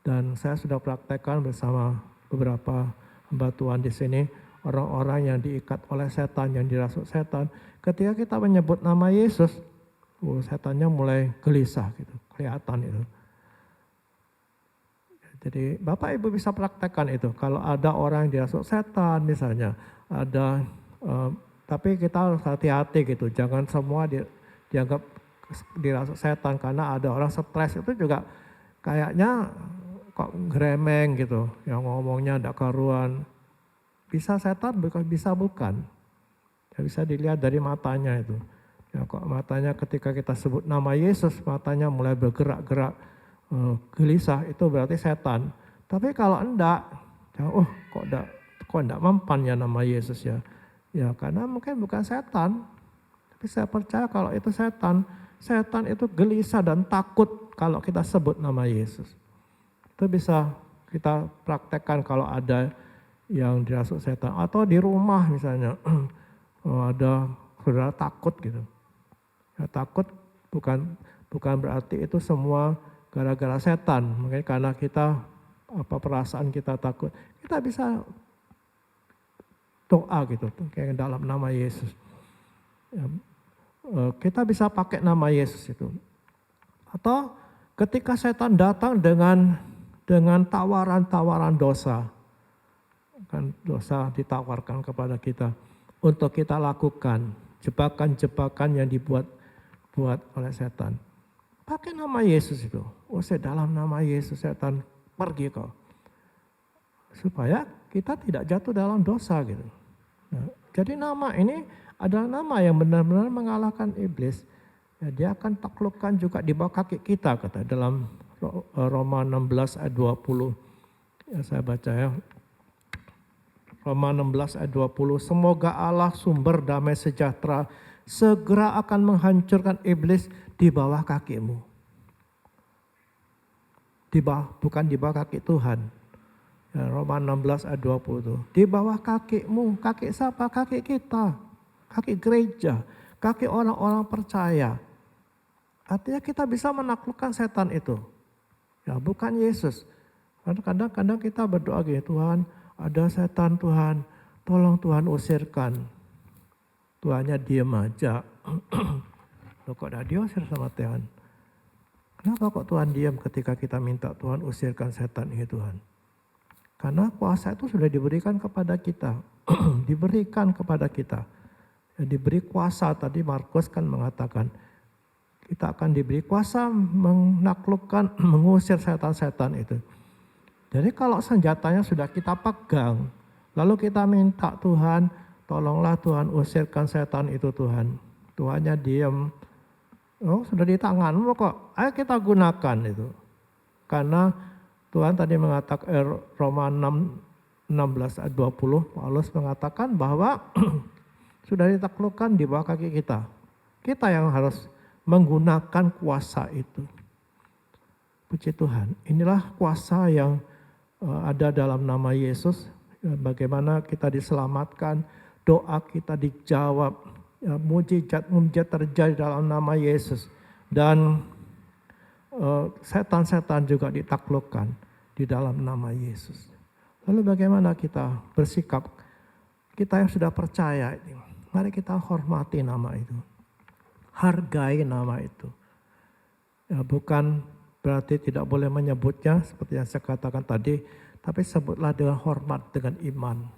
Dan saya sudah praktekkan bersama beberapa hamba Tuhan di sini. Orang-orang yang diikat oleh setan, yang dirasuk setan. Ketika kita menyebut nama Yesus, setannya mulai gelisah gitu, kelihatan itu. Jadi Bapak Ibu bisa praktekkan itu. Kalau ada orang yang dirasuk setan misalnya, tapi kita harus hati-hati gitu. Jangan semua dianggap dirasuk setan, karena ada orang stres itu juga kayaknya kok gremeng gitu, yang ngomongnya tidak karuan. Bisa setan, bisa bukan. Ya, bisa dilihat dari matanya itu. Ya, kok matanya ketika kita sebut nama Yesus, matanya mulai bergerak-gerak, gelisah, itu berarti setan. Tapi kalau enggak, ya, kok enggak mempan ya nama Yesus ya. Ya karena mungkin bukan setan. Tapi saya percaya kalau itu setan, setan itu gelisah dan takut kalau kita sebut nama Yesus. Itu bisa kita praktekkan kalau ada yang dirasuk setan. Atau di rumah misalnya, ada saudara takut gitu. Ya, takut bukan berarti itu semua gara-gara setan. Mungkin karena kita perasaan kita takut. Kita bisa doa gitu, kayak dalam nama Yesus. Ya, kita bisa pakai nama Yesus itu. Atau ketika setan datang dengan tawaran-tawaran dosa. Kan dosa ditawarkan kepada kita untuk kita lakukan, jebakan-jebakan yang dibuat oleh setan. Pakai nama Yesus itu. Dalam nama Yesus setan pergi kok. Supaya kita tidak jatuh dalam dosa gitu. Nah, jadi nama ini adalah nama yang benar-benar mengalahkan iblis. Ya, dia akan taklukkan juga di bawah kaki kita, kata dalam Roma 16 ayat 20. Ya, saya baca ya. Roma 16 ayat 20, semoga Allah sumber damai sejahtera segera akan menghancurkan iblis di bawah kakimu. Bukan di bawah kaki Tuhan. Ya, Roma 16 ayat 20 itu. Di bawah kakimu, kaki siapa? Kaki kita, kaki gereja, kaki orang-orang percaya. Artinya kita bisa menaklukkan setan itu. Ya, bukan Yesus. Kadang-kadang kita berdoa gini, Tuhan ada setan Tuhan, tolong Tuhan usirkan. Tuhannya diam aja. Loh, kok udah diusir sama Tuhan? Kenapa kok Tuhan diam ketika kita minta Tuhan usirkan setan ini Tuhan? Karena kuasa itu sudah diberikan kepada kita. Diberikan kepada kita. Diberi kuasa, tadi Markus kan mengatakan, kita akan diberi kuasa menaklukkan, mengusir setan-setan itu. Jadi kalau senjatanya sudah kita pegang, lalu kita minta Tuhan, tolonglah Tuhan usirkan setan itu Tuhan. Tuhannya diam. Oh, sudah di tanganmu kok, ayo kita gunakan itu. Karena Tuhan tadi mengatakan Roma 16 ayat 20, Paulus mengatakan bahwa sudah ditaklukkan di bawah kaki kita. Kita yang harus menggunakan kuasa itu. Puji Tuhan, inilah kuasa yang ada dalam nama Yesus. Bagaimana kita diselamatkan, doa kita dijawab, mujizat-mujizat terjadi dalam nama Yesus. Dan setan-setan juga ditaklukkan di dalam nama Yesus. Lalu bagaimana kita bersikap? Kita yang sudah percaya, mari kita hormati nama itu. Hargai nama itu. Ya, bukan berarti tidak boleh menyebutnya seperti yang saya katakan tadi, tapi sebutlah dengan hormat, dengan iman.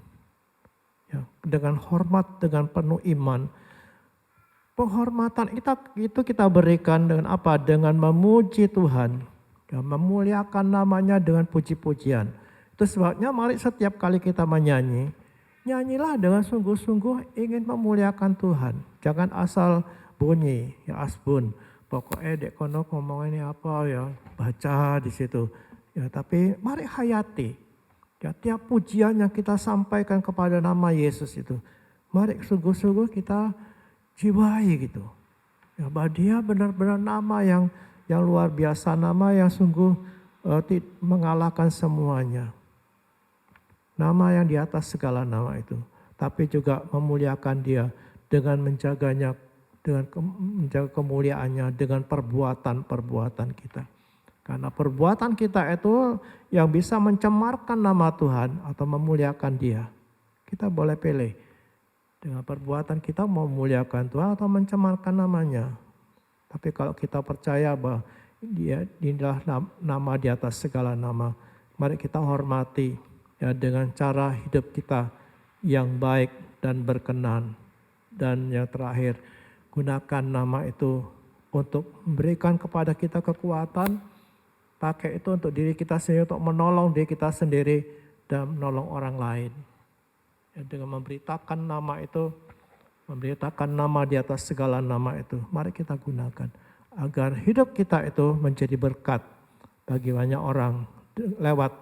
Ya, dengan hormat, dengan penuh iman. Penghormatan itu kita berikan dengan apa? Dengan memuji Tuhan. Ya, memuliakan namanya dengan puji-pujian. Itu sebabnya mari setiap kali kita menyanyi, nyanyilah dengan sungguh-sungguh ingin memuliakan Tuhan. Jangan asal bunyi, ya asbun. Pokoknya dek kono ngomong ini apa ya, baca di situ. Ya, tapi mari hayati. Ya, tiap pujian yang kita sampaikan kepada nama Yesus itu, mari sungguh-sungguh kita jiwai gitu. Ya, bahwa dia benar-benar nama yang luar biasa, nama yang sungguh mengalahkan semuanya. Nama yang di atas segala nama itu. Tapi juga memuliakan dia dengan menjaganya, dengan menjaga kemuliaannya, dengan perbuatan-perbuatan kita. Karena perbuatan kita itu yang bisa mencemarkan nama Tuhan atau memuliakan dia. Kita boleh pilih. Dengan perbuatan kita mau memuliakan Tuhan atau mencemarkan namanya. Tapi kalau kita percaya bahwa dia inilah nama di atas segala nama, mari kita hormati ya, dengan cara hidup kita yang baik dan berkenan. Dan yang terakhir, gunakan nama itu untuk memberikan kepada kita kekuatan, pakai itu untuk diri kita sendiri, untuk menolong diri kita sendiri dan menolong orang lain. Ya, dengan memberitakan nama itu, memberitakan nama di atas segala nama itu, mari kita gunakan agar hidup kita itu menjadi berkat bagi banyak orang lewat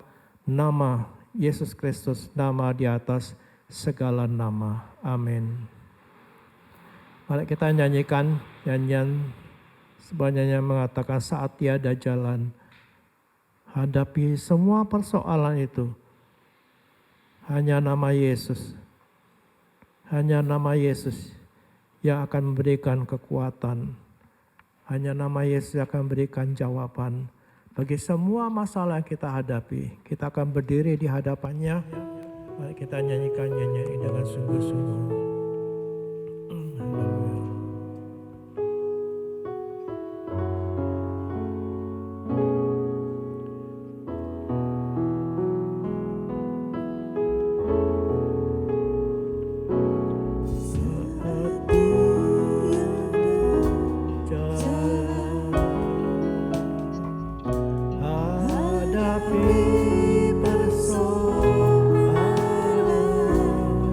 nama Yesus Kristus, nama di atas segala nama. Amin. Mari kita nyanyikan nyanyian sebenarnya mengatakan saat tiada jalan, hadapi semua persoalan itu. Hanya nama Yesus. Hanya nama Yesus yang akan memberikan kekuatan. Hanya nama Yesus yang akan memberikan jawaban. Bagi semua masalah yang kita hadapi, kita akan berdiri di hadapannya. Mari kita nyanyikan nyanyian ini dengan sungguh-sungguh.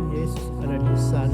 Yesus ada di sana.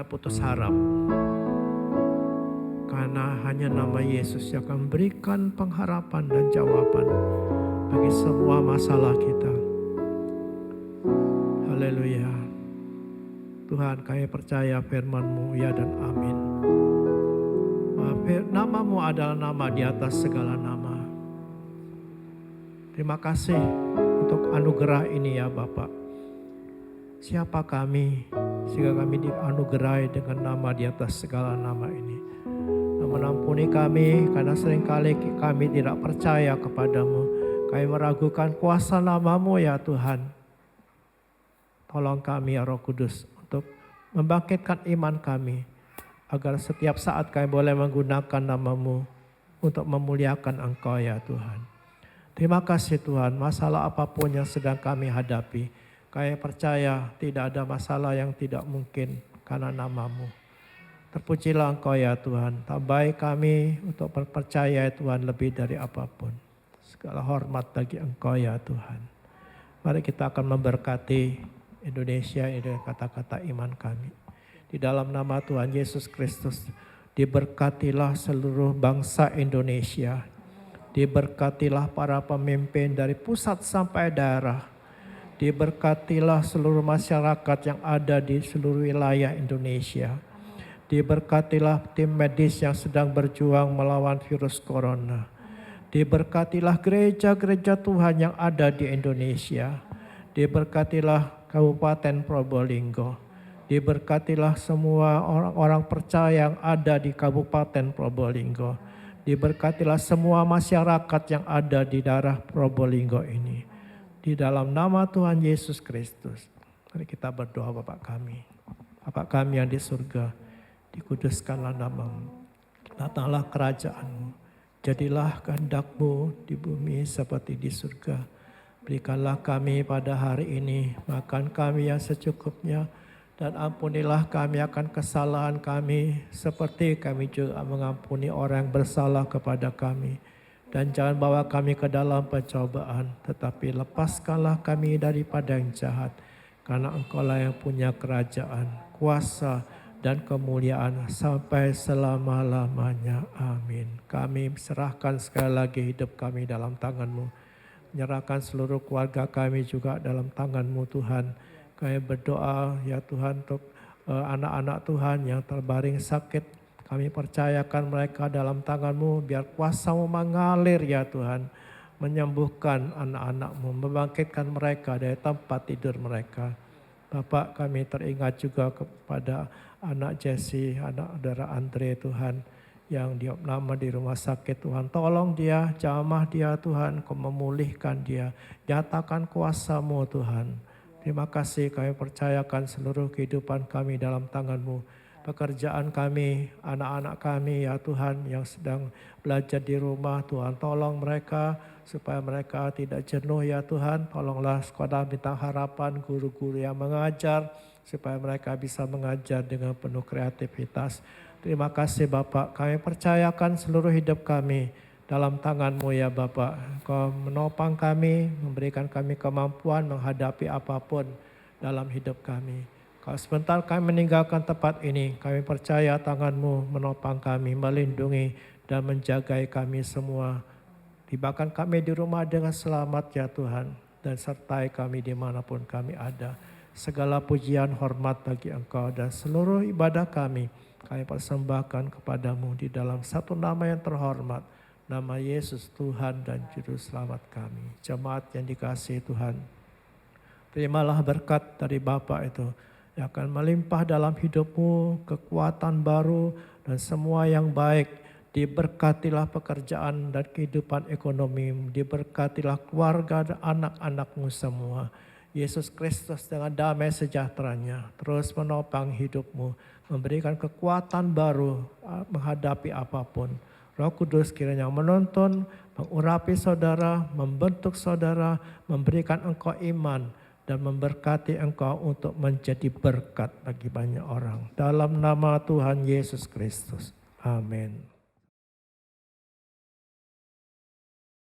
putus harap. Karena hanya nama Yesus yang akan memberikan pengharapan dan jawaban bagi semua masalah kita. Haleluya. Tuhan, kami percaya firman-Mu, ya dan amin. Nama-Mu adalah nama di atas segala nama. Terima kasih untuk anugerah ini ya Bapak. Siapa kami sehingga kami dianugerahi dengan nama di atas segala nama ini. Namun ampuni kami karena seringkali kami tidak percaya kepadamu. Kami meragukan kuasa nama-Mu ya Tuhan. Tolong kami ya Roh Kudus untuk membangkitkan iman kami. Agar setiap saat kami boleh menggunakan nama-Mu untuk memuliakan Engkau ya Tuhan. Terima kasih Tuhan, masalah apapun yang sedang kami hadapi. Kami percaya tidak ada masalah yang tidak mungkin karena nama-Mu. Terpujilah Engkau ya Tuhan, tambahi kami untuk percaya Tuhan lebih dari apapun. Segala hormat bagi Engkau ya Tuhan. Mari kita akan memberkati Indonesia dengan kata-kata iman kami. Di dalam nama Tuhan Yesus Kristus, diberkatilah seluruh bangsa Indonesia. Diberkatilah para pemimpin dari pusat sampai daerah. Diberkatilah seluruh masyarakat yang ada di seluruh wilayah Indonesia. Diberkatilah tim medis yang sedang berjuang melawan virus corona. Diberkatilah gereja-gereja Tuhan yang ada di Indonesia. Diberkatilah Kabupaten Probolinggo. Diberkatilah semua orang-orang percaya yang ada di Kabupaten Probolinggo. Diberkatilah semua masyarakat yang ada di daerah Probolinggo ini. Di dalam nama Tuhan Yesus Kristus. Mari kita berdoa Bapa kami. Bapa kami yang di surga, dikuduskanlah nama-Mu. Datanglah kerajaan-Mu. Jadilah kehendak-Mu di bumi seperti di surga. Berikanlah kami pada hari ini makan kami yang secukupnya. Dan ampunilah kami akan kesalahan kami seperti kami juga mengampuni orang yang bersalah kepada kami. Dan jangan bawa kami ke dalam pencobaan, tetapi lepaskanlah kami daripada yang jahat. Karena Engkau-lah yang punya kerajaan, kuasa, dan kemuliaan sampai selama-lamanya. Amin. Kami serahkan sekali lagi hidup kami dalam tangan-Mu. Menyerahkan seluruh keluarga kami juga dalam tangan-Mu Tuhan. Kami berdoa ya Tuhan untuk anak-anak Tuhan yang terbaring sakit. Kami percayakan mereka dalam tangan-Mu, biar kuasa-Mu mengalir ya Tuhan. Menyembuhkan anak-anak-Mu, membangkitkan mereka dari tempat tidur mereka. Bapak, kami teringat juga kepada anak Jesse, anak saudara Andre Tuhan. Yang diopname di rumah sakit Tuhan. Tolong dia, jamah dia Tuhan, Kau memulihkan dia. Nyatakan kuasa-Mu Tuhan. Terima kasih kami percayakan seluruh kehidupan kami dalam tangan-Mu. Pekerjaan kami, anak-anak kami ya Tuhan yang sedang belajar di rumah Tuhan. Tolong mereka supaya mereka tidak jenuh ya Tuhan. Tolonglah sekolah bintang harapan, guru-guru yang mengajar. Supaya mereka bisa mengajar dengan penuh kreativitas. Terima kasih Bapak, kami percayakan seluruh hidup kami dalam tangan-Mu ya Bapak. Kau menopang kami, memberikan kami kemampuan menghadapi apapun dalam hidup kami. Kalau sebentar kami meninggalkan tempat ini, kami percaya tangan-Mu menopang kami, melindungi dan menjagai kami semua. Tibakan kami di rumah dengan selamat ya Tuhan. Dan sertai kami dimanapun kami ada. Segala pujian hormat bagi Engkau dan seluruh ibadah kami persembahkan kepadamu di dalam satu nama yang terhormat. Nama Yesus Tuhan dan Juru Selamat kami. Jemaat yang dikasihi Tuhan. Terimalah berkat dari Bapa itu. Yang akan melimpah dalam hidupmu, kekuatan baru dan semua yang baik. Diberkatilah pekerjaan dan kehidupan ekonomi. Diberkatilah keluarga dan anak-anakmu semua. Yesus Kristus dengan damai sejahteranya terus menopang hidupmu. Memberikan kekuatan baru menghadapi apapun. Roh Kudus kiranya menuntun, mengurapi saudara, membentuk saudara, memberikan engkau iman dan memberkati engkau untuk menjadi berkat bagi banyak orang. Dalam nama Tuhan Yesus Kristus. Amin.